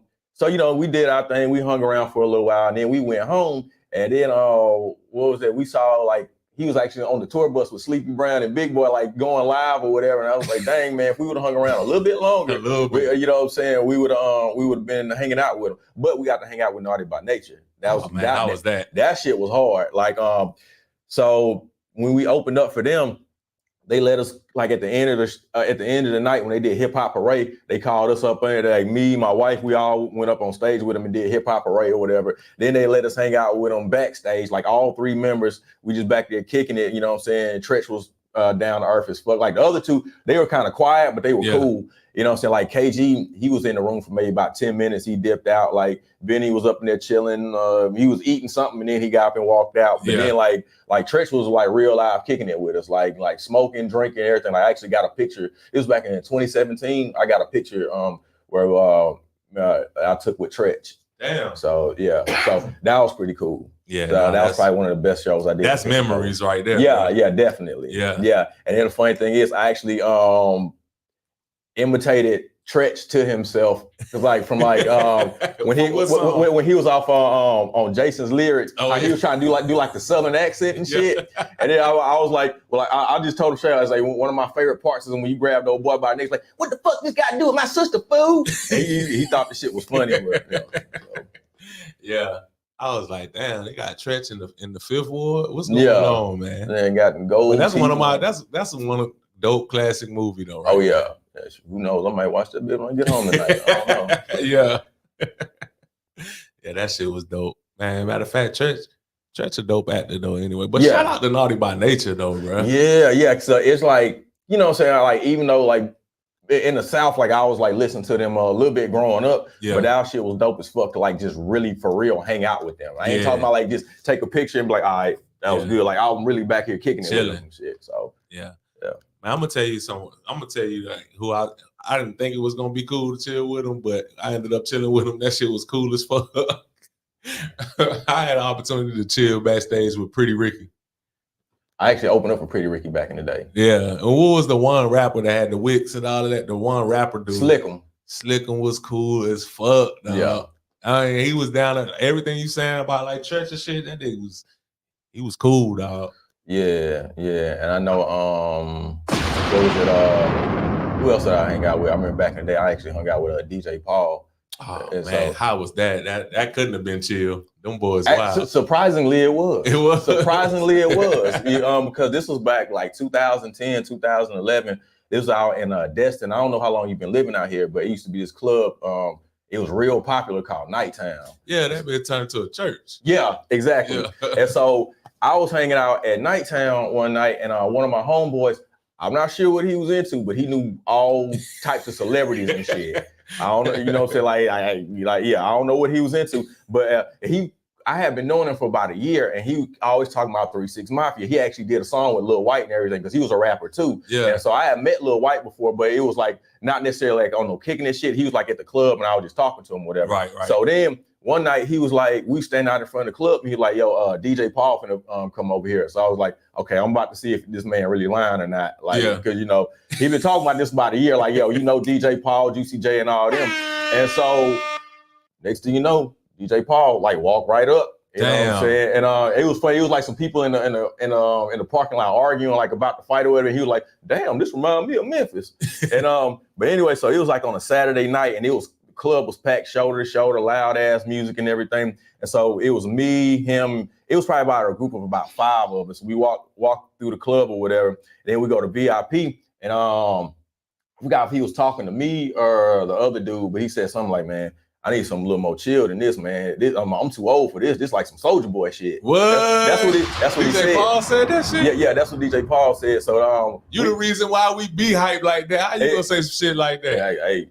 we did our thing. We hung around for a little while, and then we went home. And then what was that? We saw like he was actually on the tour bus with Sleepy Brown and Big Boy, like going live or whatever. And I was like, dang man, if we would have hung around a little bit longer, you know what I'm saying, we would have been hanging out with them. But we got to hang out with Naughty by Nature. How was that? That shit was hard. Like so when we opened up for them, they let us, like, at the end of the night when they did Hip Hop Parade, they called us up there. Like, me, my wife, we all went up on stage with them and did Hip Hop Parade or whatever. Then they let us hang out with them backstage, like all 3 members. We just back there kicking it, you know what I'm saying? Tretch was down to earth as fuck. Like the other 2, they were kind of quiet, but they were cool. You know what I'm saying? Like KG, he was in the room for maybe about 10 minutes. He dipped out. Like Benny was up in there chilling. He was eating something and then he got up and walked out. But then like Tretch was like real live kicking it with us, like smoking, drinking, everything. I actually got a picture. It was back in 2017. I got a picture where I took with Tretch. Damn. So yeah, so that was pretty cool. Yeah, that was probably one of the best shows I did. That's memories right there. Yeah, bro. yeah, definitely. Yeah. And then the funny thing is, I actually imitated Tretch to himself, cause like from like when he was off on Jason's lyrics, he was trying to do like the Southern accent and shit. And then I was like, I just told him straight, I was like, one of my favorite parts is when you grab the old boy by the neck, like, what the fuck this got to do with my sister, fool? And he thought the shit was funny. But, Yeah. I was like, damn, they got Tretch in the 5th Ward. What's going on, man? They got gold. But that's one of dope classic movie though, right? Oh yeah. Who knows? I might watch that bit when I get home tonight. I don't know. Yeah, that shit was dope, man. Matter of fact, Tretch a dope actor though. Anyway, but shout out to Naughty by Nature though, bro. Yeah. So it's like, you know what I'm saying? Like, even though like in the South, like I was like listening to them a little bit growing up, but that shit was dope as fuck to like just really for real hang out with them. I ain't talking about like just take a picture and be like, all right, that was good. Like I'm really back here kicking it with them and shit. So yeah. I'm gonna tell you something. I'm gonna tell you like who I didn't think it was gonna be cool to chill with him, but I ended up chilling with him. That shit was cool as fuck. I had an opportunity to chill backstage with Pretty Ricky. I actually opened up for Pretty Ricky back in the day. Yeah, and what was the one rapper that had the wicks and all of that? The one rapper dude. Slickum. Slickum was cool as fuck. Dog. Yeah, I mean, he was down at everything you saying about like Tretch and shit. That nigga was cool, dog. Yeah, and I know what was it? Who else did I hang out with? I remember back in the day, I actually hung out with DJ Paul. Oh man, how was that? That couldn't have been chill. Them boys wild. Surprisingly, it was. It was. Surprisingly, it was. Because this was back like 2010, 2011. This was out in Destin. I don't know how long you've been living out here, but it used to be this club. It was real popular called Nighttown. Yeah, that been turned into a church. Yeah, exactly. Yeah. And so I was hanging out at Nighttown one night, and one of my homeboys, I'm not sure what he was into, but he knew all types of celebrities and shit. I don't know, you know what I'm saying? I don't know what he was into, but I had been knowing him for about a year, and he always talking about 3 6 Mafia. He actually did a song with Lil White and everything because he was a rapper too. Yeah. And so I had met Lil White before, but it was like not necessarily like on no kicking this shit. He was like at the club, and I was just talking to him, whatever. Right. So then one night he was like, we standing out in front of the club, and he was like, yo, DJ Paul finna come over here. So I was like, okay, I'm about to see if this man really lying or not. Like, because he been talking about this about a year, like, yo, DJ Paul, Juicy J, and all them. And so next thing you know, DJ Paul like walked right up. You know what I'm saying? And it was funny. It was like some people in the parking lot arguing like about the fight or whatever. And he was like, damn, this reminds me of Memphis. And but anyway, so it was like on a Saturday night, and the club was packed shoulder to shoulder, loud ass music and everything. And so it was me, him. It was probably about a group of about 5 of us. We walked through the club or whatever. Then we go to VIP, and I forgot if he was talking to me or the other dude, but he said something like, man, I need something a little more chill than this, man. I'm too old for this. This like some Soulja Boy shit. What? That's what he said. DJ Paul said that shit? Yeah, that's what DJ Paul said. So the reason why we be hyped like that. How you gonna say some shit like that? Hey,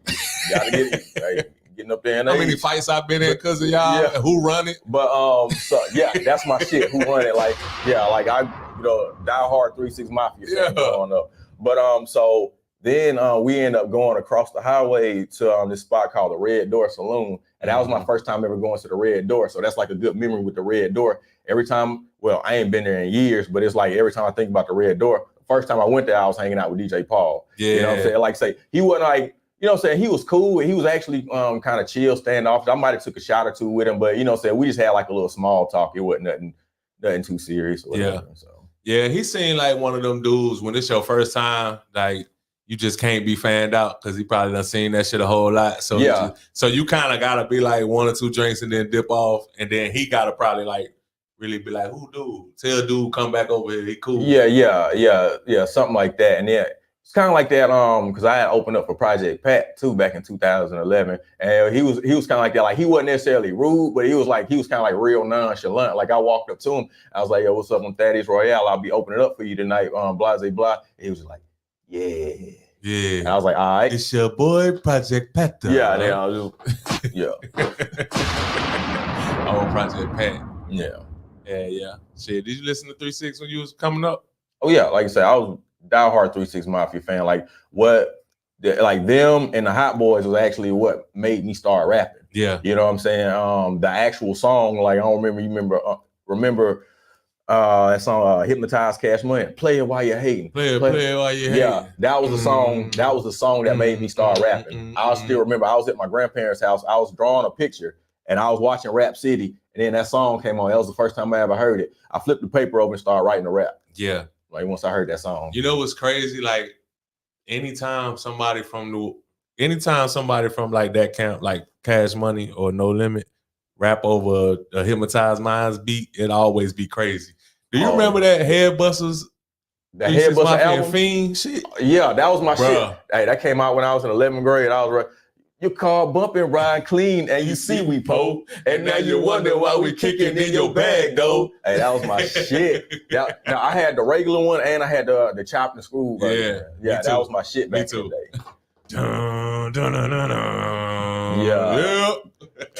gotta get getting up there. How many fights I've been in because of y'all? Yeah. Who run it? But so yeah, that's my shit. Who run it? Like, yeah, like I die hard 3 6 Mafia going up. But so then we end up going across the highway to this spot called the Red Door Saloon. And that was my first time ever going to the Red Door. So that's like a good memory with the Red Door. Every time, well, I ain't been there in years, but it's like every time I think about the Red Door, first time I went there, I was hanging out with DJ Paul. Yeah. You know what I'm saying? Like, say, he wasn't like, you know what I'm saying? He was cool. He was actually kind of chill, standoff. I might have took a shot or two with him, but you know what I'm saying? We just had like a little small talk. It wasn't nothing too serious. Or whatever, Yeah, he seemed like one of them dudes when it's your first time, like, you just can't be fanned out because he probably done seen that shit a whole lot. So so you kind of gotta be like 1 or 2 drinks and then dip off, and then he gotta probably like really be like, who dude? Tell dude come back over here. He cool. Yeah, something like that. And yeah, it's kind of like that. Because I had opened up for Project Pat too back in 2011, and he was kind of like that. Like he wasn't necessarily rude, but he was kind of like real nonchalant. Like I walked up to him, I was like, "Yo, what's up on Thaddeus Royale? I'll be opening up for you tonight." Blah blah. He was like, "Yeah." Yeah. And I was like, "All right." It's your boy Project Pat. Yeah, I was just, yeah. Oh, Project Pat. Yeah. Yeah. Shit, did you listen to 3-6 when you was coming up? Oh yeah, like I said, I was diehard 3-6 Mafia fan. Like like them and the Hot Boys was actually what made me start rapping. Yeah. You know what I'm saying? The actual song, like I don't remember. You remember that song, Hypnotize Cash Money. Play it while you're hating. Play it while you're hating. Yeah, that was the song. That was the song that made me start rapping. I still remember. I was at my grandparents' house. I was drawing a picture, and I was watching Rap City, and then that song came on. That was the first time I ever heard it. I flipped the paper over and started writing a rap. Yeah. Like once I heard that song. You know what's crazy? Like anytime somebody from like that camp, like Cash Money or No Limit, rap over a Hypnotized Minds beat, it always be crazy. Do you remember that Headbusters? The Headbusters album? Fiend shit? Yeah, that was my shit. Hey, that came out when I was in 11th grade. I was your car bumping, ride clean, and you see we po. And now you wonder why we kicking in your bag, though. Hey, that was my shit. Now I had the regular one and I had the chopped and screwed version. Yeah, that was my shit back in the day. Dun, dun, dun, dun, dun. Yeah.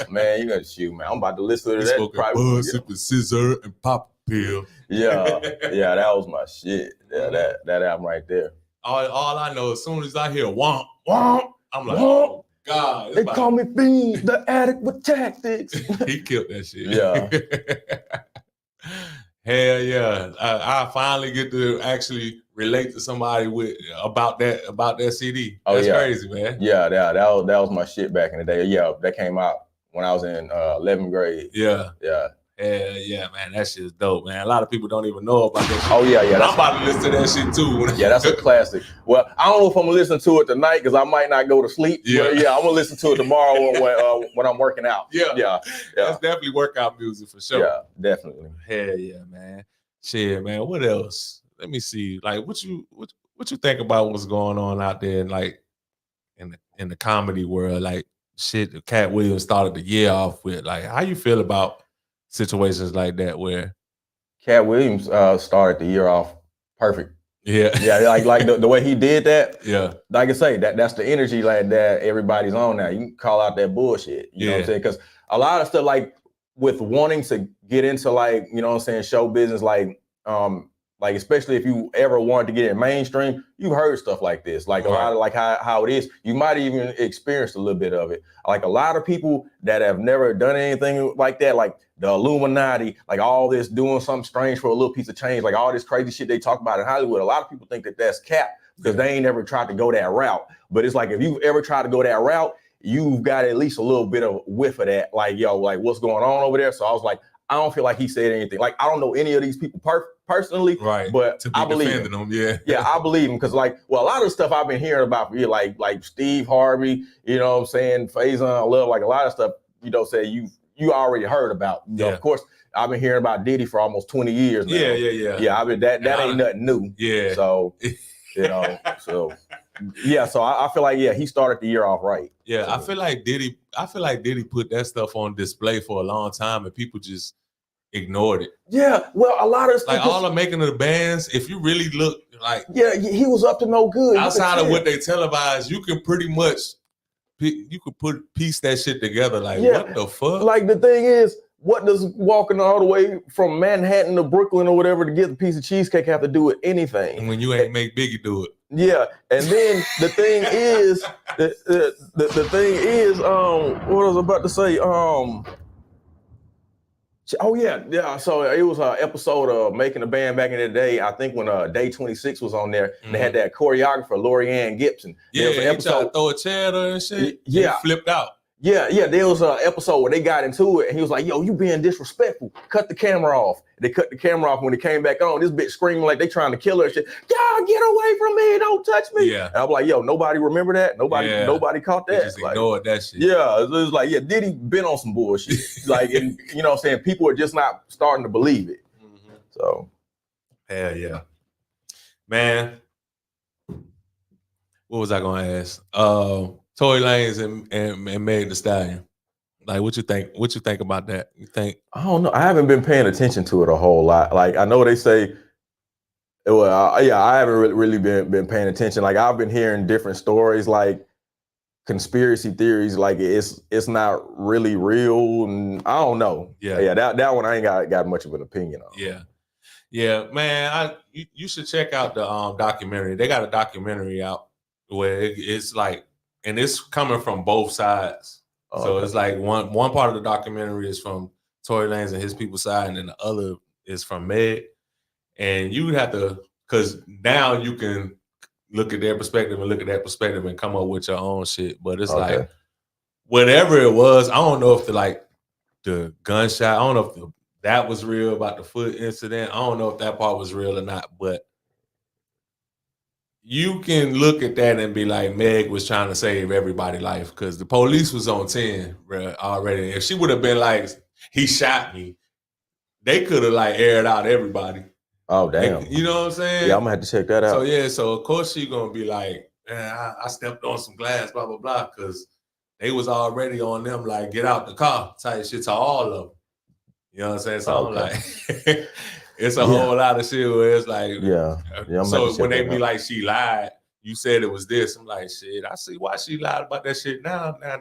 Man, you gotta shoot, man. I'm about to listen to that. Bud, sipping scissor and pop a pill. Yeah, that was my shit. Yeah, that album right there. All I know, as soon as I hear womp, womp, I'm like, oh God. They call me Fiend, the addict with tactics. He killed that shit. Yeah. Hell yeah. I finally get to actually relate to somebody about that CD. That's crazy, man. Yeah, that was my shit back in the day. Yeah, that came out when I was in 11th grade. Yeah. Hell yeah, man. That shit is dope, man. A lot of people don't even know about that shit. Oh, yeah. I'm about to listen to that shit too. Yeah, that's a classic. Well, I don't know if I'm going to listen to it tonight because I might not go to sleep. Yeah, I'm going to listen to it tomorrow when I'm working out. Yeah. That's definitely workout music for sure. Yeah, definitely. Hell yeah, man. Shit, man. What else? Let me see. Like, what you think about what's going on out there, like in the comedy world? Like, shit, Cat Williams started the year off with. Like, how you feel about situations like that where Cat Williams started the year off perfect? Yeah, like the way he did that. Yeah, like I say, that's the energy like that everybody's on now. You can call out that bullshit. You know what I'm saying? Because a lot of stuff like with wanting to get into like, you know what I'm saying, show business, like especially if you ever wanted to get in mainstream, you've heard stuff like this, like a lot of like how it is. You might even experienced a little bit of it. Like a lot of people that have never done anything like that, like the Illuminati, like all this doing something strange for a little piece of change, like all this crazy shit they talk about in Hollywood. A lot of people think that that's cap because they ain't ever tried to go that route. But it's like if you've ever tried to go that route, you've got at least a little bit of whiff of that. Like, yo, like what's going on over there? So I was like, I don't feel like he said anything. Like, I don't know any of these people personally, but to be I believe them. Yeah, I believe him because, like, well, a lot of the stuff I've been hearing about for you, like Steve Harvey, you know what I'm saying, Faison Love, like a lot of stuff, you know, say you already heard about. You know, of course, I've been hearing about Diddy for almost 20 years now. Yeah, I mean, that ain't nothing new. Yeah. So, you know, so I feel like, he started the year off right. Yeah, so, I feel like Diddy put that stuff on display for a long time and people just ignored it. Yeah, well, a lot of like all the making of the bands, if you really look like he was up to no good. Outside of what they televise, you can pretty much piece that shit together. Like what the fuck? Like the thing is, what does walking all the way from Manhattan to Brooklyn or whatever to get the piece of cheesecake have to do with anything? And when you ain't make Biggie do it. Yeah, and then the thing is, the thing is, what was I about to say? So it was an episode of Making the Band back in the day. I think when Day 26 was on there, and they had that choreographer, Lori Ann Gibson. Yeah, he tried to throw a chair at her and shit. Yeah, he flipped out. Yeah, there was an episode where they got into it, and he was like, "Yo, you being disrespectful. Cut the camera off." They cut the camera off when it came back on. This bitch screaming like they trying to kill her and shit. Y'all get away from me! Don't touch me! Yeah. And I'm like, "Yo, nobody remember that? Nobody caught that? They just ignored that shit. Yeah, it was like, yeah, Diddy been on some bullshit. Like, and you know what I'm saying? People are just not starting to believe it. Mm-hmm. So, hell yeah, man. What was I gonna ask? Tory Lanez and Meg Thee Stallion. Like, what you think? What you think about that? You think? I don't know. I haven't been paying attention to it a whole lot. Like, I know they say, well, yeah, I haven't really been paying attention. Like, I've been hearing different stories, like conspiracy theories. Like, it's not really real, and I don't know. Yeah. That one I ain't got much of an opinion on. Yeah, man. You should check out the documentary. They got a documentary out where it's like, and it's coming from both sides. So it's like one part of the documentary is from Tory Lanez and his people's side, and then the other is from Meg. And you have to, because now you can look at their perspective and look at that perspective and come up with your own shit. But it's like, whatever it was, I don't know if the gunshot, I don't know if that was real about the foot incident. I don't know if that part was real or not, but you can look at that and be like, Meg was trying to save everybody's life because the police was on 10 already. If she would have been like, he shot me, they could have like aired out everybody. Oh, damn. You know what I'm saying? Yeah, I'm going to have to check that out. So of course she going to be like, man, I stepped on some glass, blah, blah, blah, because they was already on them like, get out the car type shit to all of them. You know what I'm saying? So I'm like... It's a whole lot of shit where it's like, so when they be like, she lied, you said it was this. I'm like, shit, I see why she lied about that shit now. Now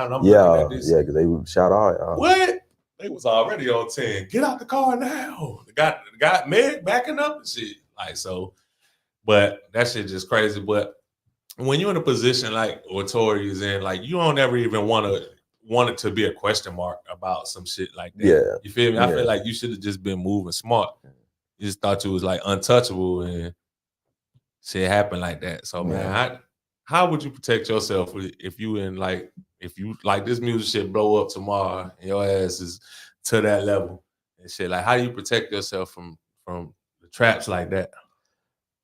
I'm looking at this. Yeah, because they shot all. What? They was already on 10. Get out the car now. Got Meg backing up and shit. Like, so, but that shit just crazy. But when you're in a position like what Tory is in, like, you don't ever even want it to be a question mark about some shit like that. Yeah. You feel me? I feel like you should have just been moving smart. You just thought you was like untouchable and shit happened like that. So man, how would you protect yourself if you this music shit blow up tomorrow and your ass is to that level and shit? Like, how do you protect yourself from the traps like that?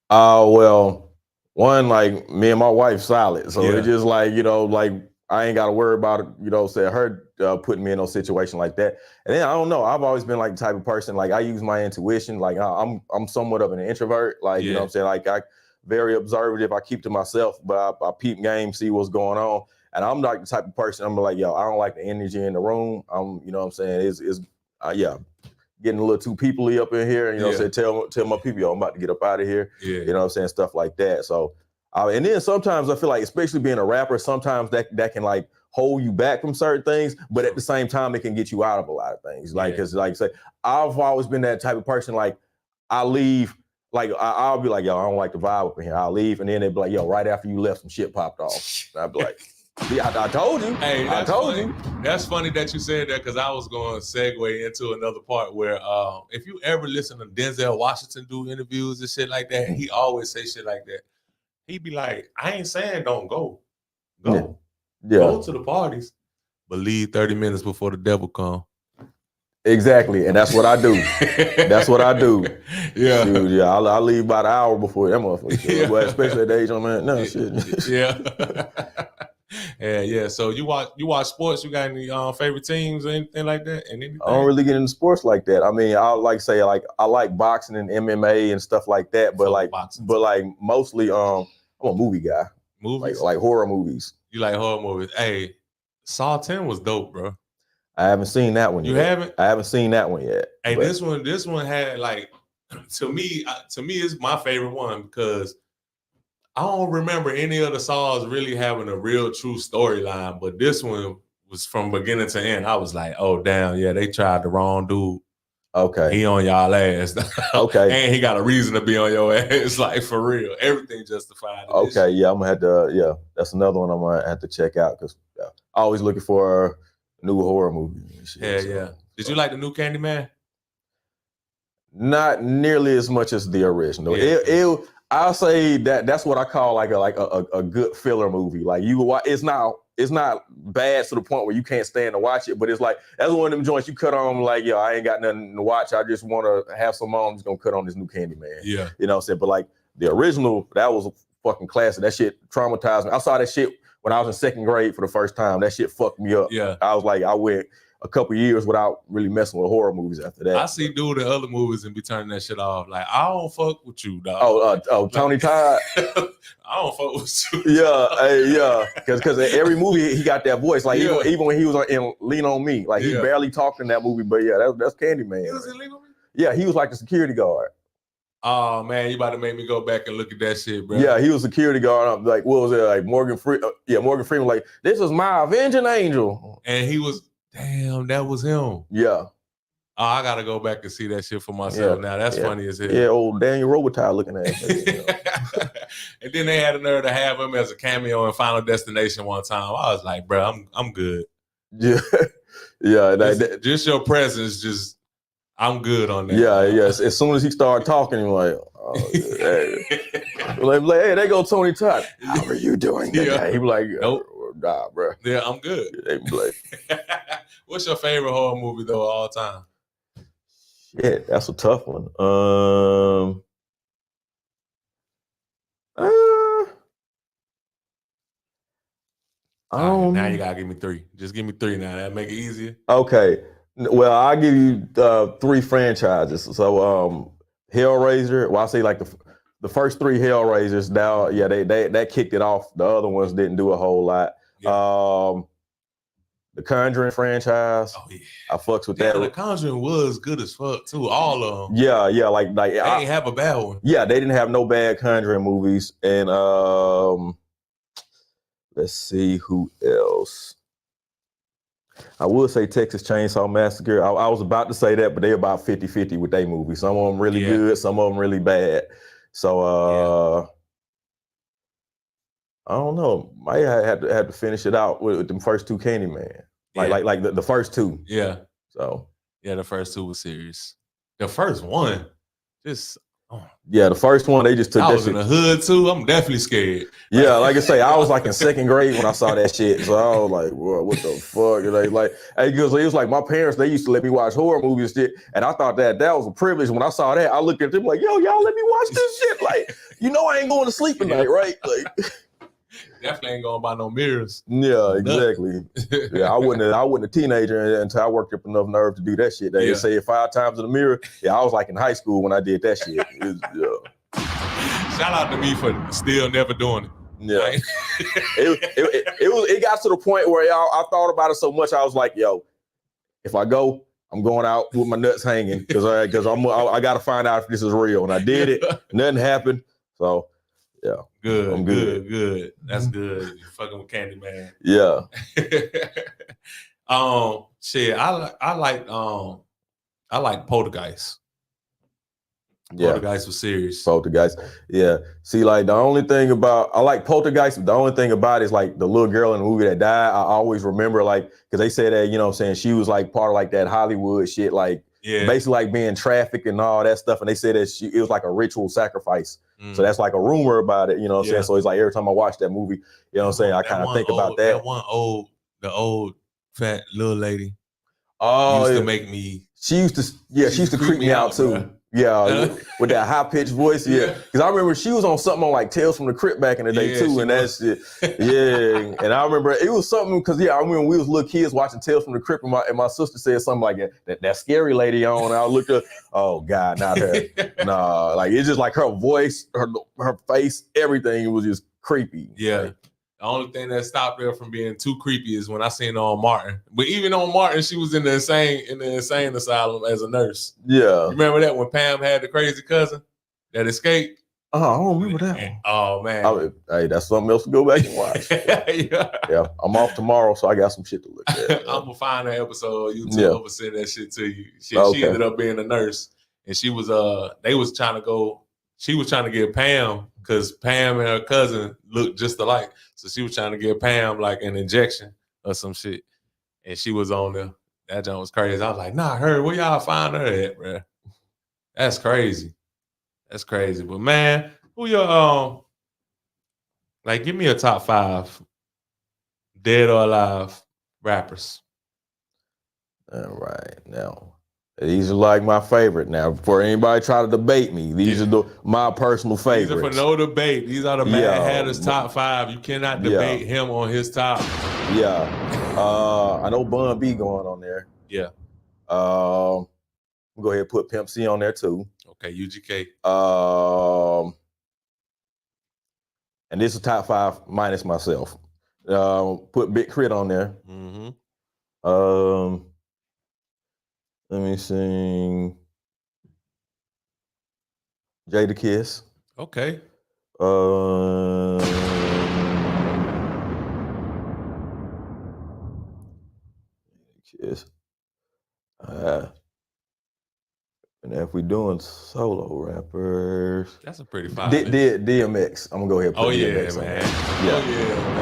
Well, one, like, me and my wife solid. So it's just like, like, I ain't got to worry about it, say her putting me in no situation like that. And then I don't know. I've always been like the type of person, like, I use my intuition. Like, I'm somewhat of an introvert. Like, you know what I'm saying? Like, I very observative. I keep to myself, but I peep game, see what's going on. And I'm like the type of person, I'm like, yo, I don't like the energy in the room. You know what I'm saying? It's getting a little too people-y up in here. You know what I'm saying? Tell my people, yo, I'm about to get up out of here. Yeah. You know what I'm saying? Stuff like that. So, and then sometimes I feel like, especially being a rapper, sometimes that can like hold you back from certain things, but at the same time, it can get you out of a lot of things. Like, cause like say, I've always been that type of person. Like, I leave, like I'll be like, yo, I don't like the vibe up in here. I'll leave, and then they be like, yo, right after you left, some shit popped off. And I'd be like, I told you. Hey, I told you. That's funny that you said that, because I was going to segue into another part where if you ever listen to Denzel Washington do interviews and shit like that, he always say shit like that. He'd be like, I ain't saying don't go. Go. Yeah. Go to the parties, but leave 30 minutes before the devil come. Exactly. And that's what I do. That's what I do. Yeah. Dude, yeah. I'll leave about an hour before that motherfucker. Well, especially at the age I'm at. No, shit. Yeah. So you watch sports? You got any favorite teams or anything like that? And anything? I don't really get into sports like that. I mean, I like boxing and MMA and stuff like that, but mostly I'm a movie guy. Movies? Like horror movies. You like horror movies? Hey, Saw 10 was dope, bro. I haven't seen that one yet. You haven't? I haven't seen that one yet. Hey, this one had like, to me, it's my favorite one because I don't remember any of the Saws really having a real true storyline, but this one was from beginning to end. I was like, oh damn, yeah, they tried the wrong dude. Okay. He on y'all ass. Okay. And he got a reason to be on your ass, like for real. Everything justified. Okay, yeah, I'm gonna have to, that's another one I'm gonna have to check out, because I'm always looking for a new horror movie. And shit, yeah. Did you like the new Candyman? Not nearly as much as the original. I'll say that's what I call like a good filler movie. Like, it's it's not bad to the point where you can't stand to watch it, but it's like that's one of them joints you cut on like, yo, I ain't got nothing to watch. I just want to have some on. I'm just gonna cut on this new Candyman. Yeah. You know what I'm saying? But like the original, that was a fucking classic. That shit traumatized me. I saw that shit when I was in second grade for the first time. That shit fucked me up. Yeah. I was like, I went a couple years without really messing with horror movies after that. I see dude in other movies and be turning that shit off. Like, I don't fuck with you, dog. Tony Todd. I don't fuck with you. Yeah, because every movie he got that voice. Like even when he was in Lean on Me, like he barely talked in that movie. But yeah, that's Candyman. He was in Lean on Me? Yeah, he was like the security guard. Oh man, you about to make me go back and look at that shit, bro. Yeah, he was security guard. I'm like, what was it? Like Morgan Freeman. Like, this is my avenging angel. And he was, damn, that was him. Yeah. Oh, I gotta go back and see that shit for myself now. That's funny as hell. Yeah, old Daniel Robitaille looking at it. And then they had a nerve to have him as a cameo in Final Destination one time. I was like, bro, I'm good. Yeah, yeah. Just your presence, just I'm good on that. Yeah, yes. As soon as he started talking, he was like, oh, hey. like, hey, there go Tony Todd. How are you doing today? He was like, nope. Nah, bro. Yeah, I'm good. They be like, what's your favorite horror movie though of all time? Yeah, that's a tough one. Now you gotta give me three. Just give me three now. That'll make it easier. Okay. Well, I'll give you three franchises. So Hellraiser, well, I say like the first three Hellraisers, now, yeah, they kicked it off. The other ones didn't do a whole lot. Yeah. The Conjuring franchise. Oh yeah. I fucks with that. The Conjuring was good as fuck too. All of them. Yeah, like they ain't have a bad one. Yeah, they didn't have no bad Conjuring movies. And let's see who else. I would say Texas Chainsaw Massacre. I was about to say that, but they about 50-50 with their movies. Some of them really good, some of them really bad. So I don't know. Might have to finish it out with them first two Candyman. Like the first two. Yeah. So yeah, the first two was serious. The first one, just yeah, the first one they just took. I was in the hood too. I'm definitely scared. Yeah, like I say, I was like in second grade when I saw that shit. So I was like, what the fuck? And like, because it was like my parents, they used to let me watch horror movies and shit, and I thought that was a privilege. When I saw that, I looked at them like, yo, y'all let me watch this shit. Like, I ain't going to sleep tonight, right? Like, definitely ain't going to buy no mirrors. Yeah, exactly. Yeah, I wasn't a teenager until I worked up enough nerve to do that shit. They say it 5 times in the mirror. Yeah, I was like in high school when I did that shit. Shout out to me for still never doing it. Yeah, it got to the point where I thought about it so much. I was like, yo, if I go, I'm going out with my nuts hanging because I got to find out if this is real. And I did it. Nothing happened. So. Yeah. Good. I'm good. That's good. You fucking with Candyman. Yeah. Shit. I like Poltergeist. Yeah. Poltergeist was serious. Poltergeist. Yeah. See, like I like Poltergeist, but the only thing about it is like the little girl in the movie that died. I always remember like because they said that, you know what I'm saying, she was like part of like that Hollywood shit, like basically like being trafficked and all that stuff. And they said that it was like a ritual sacrifice. So that's like a rumor about it, you know what I'm saying? So it's like every time I watch that movie, you know what I'm saying, I kind of think about that. The old fat little lady. Oh, used to make me. She used to creep me out too. Bro. Yeah, with that high pitched voice. Yeah, because I remember she was on something on like Tales from the Crypt back in the day too, and that shit. Yeah, and I remember it was something because I remember we was little kids watching Tales from the Crypt, and my sister said something like that scary lady on. And I looked up, oh God, not her. Nah, like it's just like her voice, her face, everything was just creepy. Yeah. Like, the only thing that stopped her from being too creepy is when I seen her on Martin. But even on Martin, she was in the insane asylum as a nurse. Yeah. Remember that when Pam had the crazy cousin that escaped? Oh, I don't remember that one. Oh man. Hey, that's something else to go back and watch. Yeah. I'm off tomorrow, so I got some shit to look at. I'm gonna find that episode on YouTube. I'm gonna send that shit to you. She ended up being a nurse, and she was she was trying to get Pam because Pam and her cousin looked just alike. So she was trying to give Pam like an injection or some shit. And she was on there. That joint was crazy. I was like, nah, her, where y'all find her at, bro? That's crazy. That's crazy. But man, who your like give me a top 5 dead or alive rappers. All right, now these are like my favorite. Now, before anybody try to debate me, these are my personal favorites. These are for no debate. These are the Mad Hatter's top 5. You cannot debate him on his top. Yeah. I know Bun B going on there. Yeah. Go ahead and put Pimp C on there too. Okay, UGK. And this is top 5 minus myself. Put Big Crit on there. Mm-hmm. Let me sing Jada Kiss. Okay. Kiss. And if we're doing solo rappers, that's a pretty fine. DMX. I'm gonna go ahead and put DMX on there.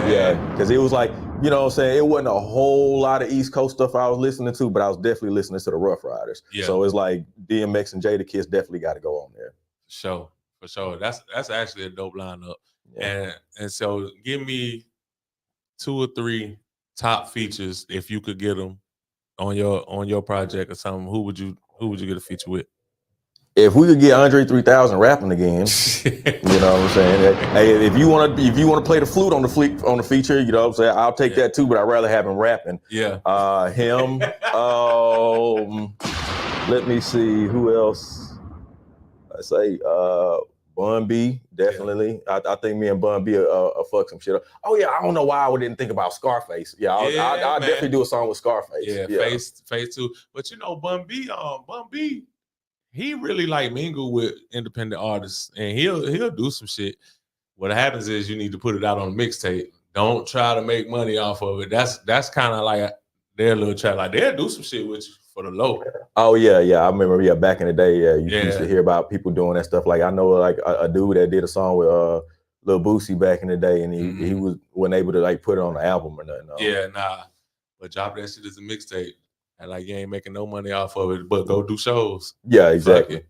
Yeah, because it was like, you know what I'm saying, it wasn't a whole lot of East Coast stuff I was listening to, but I was definitely listening to the Rough Riders. Yeah. So it's like DMX and Jada Kiss definitely got to go on there. For sure. That's actually a dope lineup. Yeah. And so give me 2 or 3 top features if you could get them on your project or something. Who would you get a feature with? If we could get Andre 3000 rapping again, you know what I'm saying? Hey, if you want to play the flute on the feature, you know what I'm saying? I'll take that too, but I'd rather have him rapping. Yeah. Him. Let me see who else. I say Bun B, definitely. Yeah. I think me and Bun B fuck some shit up. Oh yeah, I don't know why I didn't think about Scarface. Yeah, I'll definitely do a song with Scarface. Yeah. Face too. But you know, Bun B, he really like mingle with independent artists, and he'll do some shit. What happens is you need to put it out on a mixtape. Don't try to make money off of it. That's kind of like their little chat. Like they'll do some shit with you for the low. Oh yeah. I remember. Back in the day, you used to hear about people doing that stuff. Like I know, like a dude that did a song with Lil Boosie back in the day, and he wasn't able to like put it on an album or nothing. Yeah, nah. But drop that shit as a mixtape. And like you ain't making no money off of it, but go do shows. Yeah, exactly.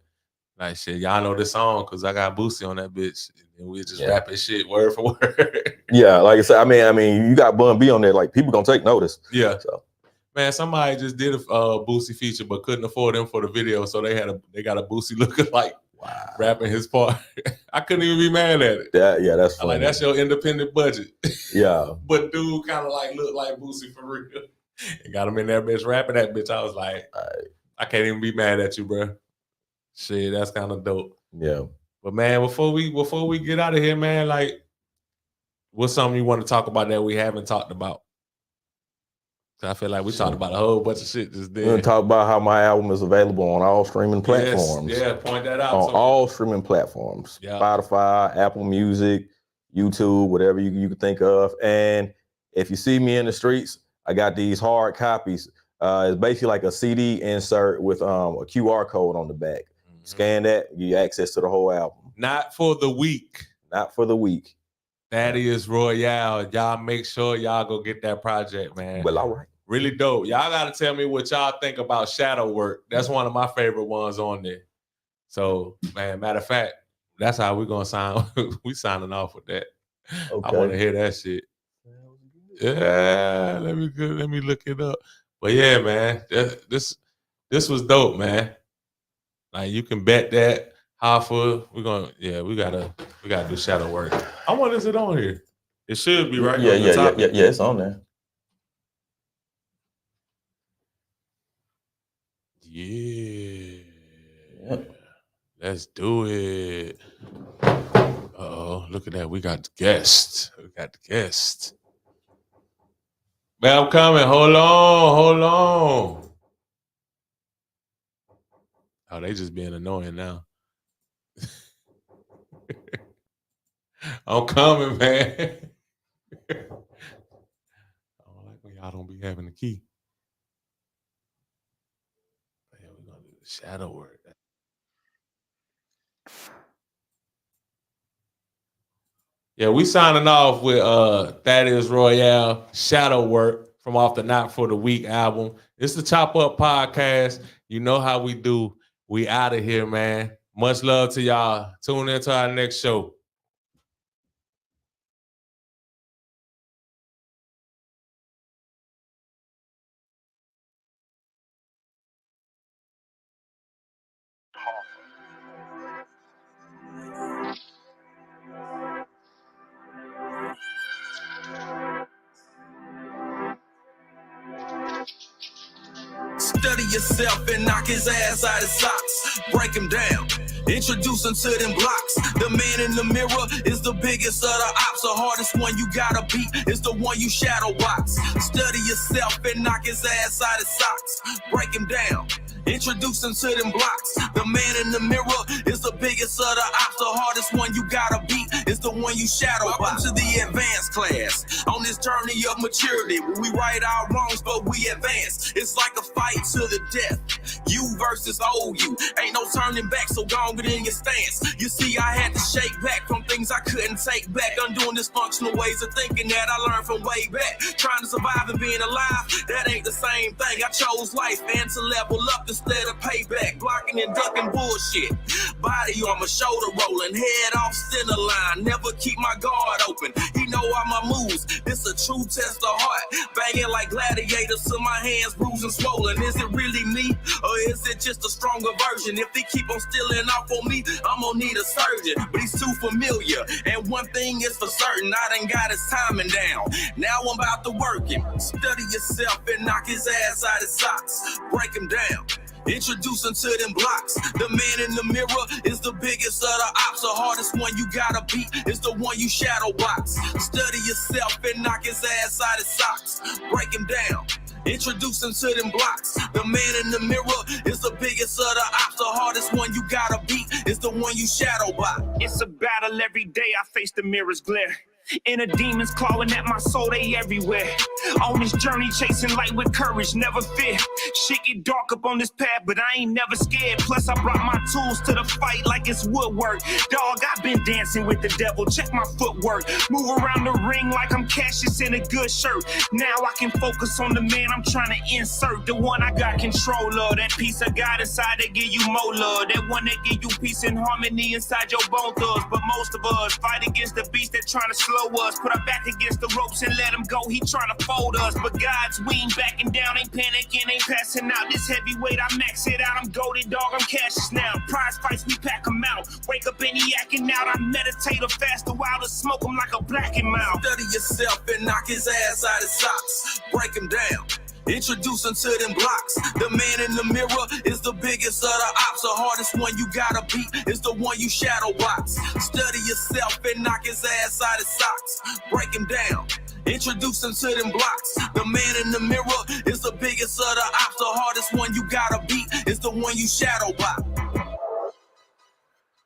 Like shit, y'all know this song because I got Boosie on that bitch, and we just rapping shit word for word. Yeah, like I said, I mean, you got Bun B on there, like people gonna take notice. Yeah. So. Man, somebody just did a Boosie feature, but couldn't afford him for the video, so they got a Boosie lookalike rapping his part. I couldn't even be mad at it. Yeah, that's funny. Like that's your independent budget. Yeah. But dude kind of like looked like Boosie for real. And got him in that bitch rapping that bitch. I was like, I can't even be mad at you, bro. Shit, that's kind of dope. Yeah. But man, before we get out of here, man, like, what's something you want to talk about that we haven't talked about? I feel like we talked about a whole bunch of shit just then. We're gonna talk about how my album is available on all streaming platforms. Yeah, point that out. On all streaming platforms. Yeah. Spotify, Apple Music, YouTube, whatever you can think of. And if you see me in the streets, I got these hard copies. It's basically like a CD insert with a QR code on the back. Scan that, you get access to the whole album. Not for the weak. Not for the weak. Thaddaeus Royale. Y'all make sure y'all go get that project, man. Well, all right. Really dope. Y'all got to tell me what y'all think about Shadow Work. That's one of my favorite ones on there. So, man, matter of fact, that's how we're going to sign. We signing off with that. Okay. I want to hear that shit. Yeah, let me look it up. But yeah, man, this was dope, man. Like you can bet that Hoffa. We gotta do Shadow Work. I wonder is it on here? It should be right. Yeah, it's on there. Yeah. Let's do it. Uh-oh, look at that. We got the guest. Man, I'm coming. Hold on. Oh, they just being annoying now. I'm coming, man. I don't like when y'all don't be having the key. Man, we're gonna do the Shadow Work. Yeah, we signing off with Thaddeus Royale, Shadow Work from off the Not For The Weak album. It's the Chop Up Podcast. You know how we do. We out of here, man. Much love to y'all. Tune into our next show. Study yourself and knock his ass out his socks. Break him down. Introduce him to them blocks. The man in the mirror is the biggest of the ops. The hardest one you gotta beat is the one you shadow box. Study yourself and knock his ass out his socks. Break him down. Introduce him to them blocks. The man in the mirror is the biggest of the ops. The hardest one you gotta beat is the one you shadow box. Welcome to the advanced class. On this journey of maturity, where we right our wrongs, but we advance. It's like a fight to the death. You versus old you. Ain't no turning back, so go on, get in your stance. You see, I had to shake back from things I couldn't take back. Undoing dysfunctional ways of thinking that I learned from way back. Trying to survive and being alive, that ain't the same thing. I chose life and to level up instead of payback. Blocking and ducking bullshit. Body on my shoulder rolling, head off center line. Never keep my guard open. He know all my moves. This a true test of heart. Banging like gladiators till my hands bruised and swollen. Is it really me? Or is it just a stronger version? If they keep on stealing off on me, I'm gonna need a surgeon. But he's too familiar. And one thing is for certain, I done got his timing down. Now I'm about to work him. Study yourself and knock his ass out his socks. Break him down. Introduce him to them blocks. The man in the mirror is the biggest of the ops. The hardest one you gotta beat is the one you shadow box. Study yourself and knock his ass out his socks. Break him down. Introduce him to them blocks. The man in the mirror is the biggest of the ops. The hardest one you gotta beat is the one you shadow box. It's a battle every day. I face the mirror's glare. Inner demons clawing at my soul, they everywhere. On this journey, chasing light with courage, never fear. Shit get dark up on this path, but I ain't never scared. Plus, I brought my tools to the fight like it's woodwork. Dog, I've been dancing with the devil, check my footwork. Move around the ring like I'm Cassius in a good shirt. Now I can focus on the man I'm trying to insert. The one I got control of. That piece of God inside that give you more love. That one that give you peace and harmony inside your bone thugs. But most of us fight against the beast that trying to slow us. Put our back against the ropes and let him go. He trying to fold us. But God's we ain't backing down, ain't panicking, ain't passing out. This heavyweight, I max it out. I'm goated, dog, I'm Cassius now. Prize fights, we pack them out. Wake up and he acting out. I meditate or fast a while to smoke him like a black and mouth. Study yourself and knock his ass out his socks. Break him down. Introduce him to them blocks. The man in the mirror is the biggest of the ops. The hardest one you gotta beat is the one you shadow box. Study yourself and knock his ass out his socks. Break him down. Introduce him to them blocks. The man in the mirror is the biggest of the ops. The hardest one you gotta beat is the one you shadow box.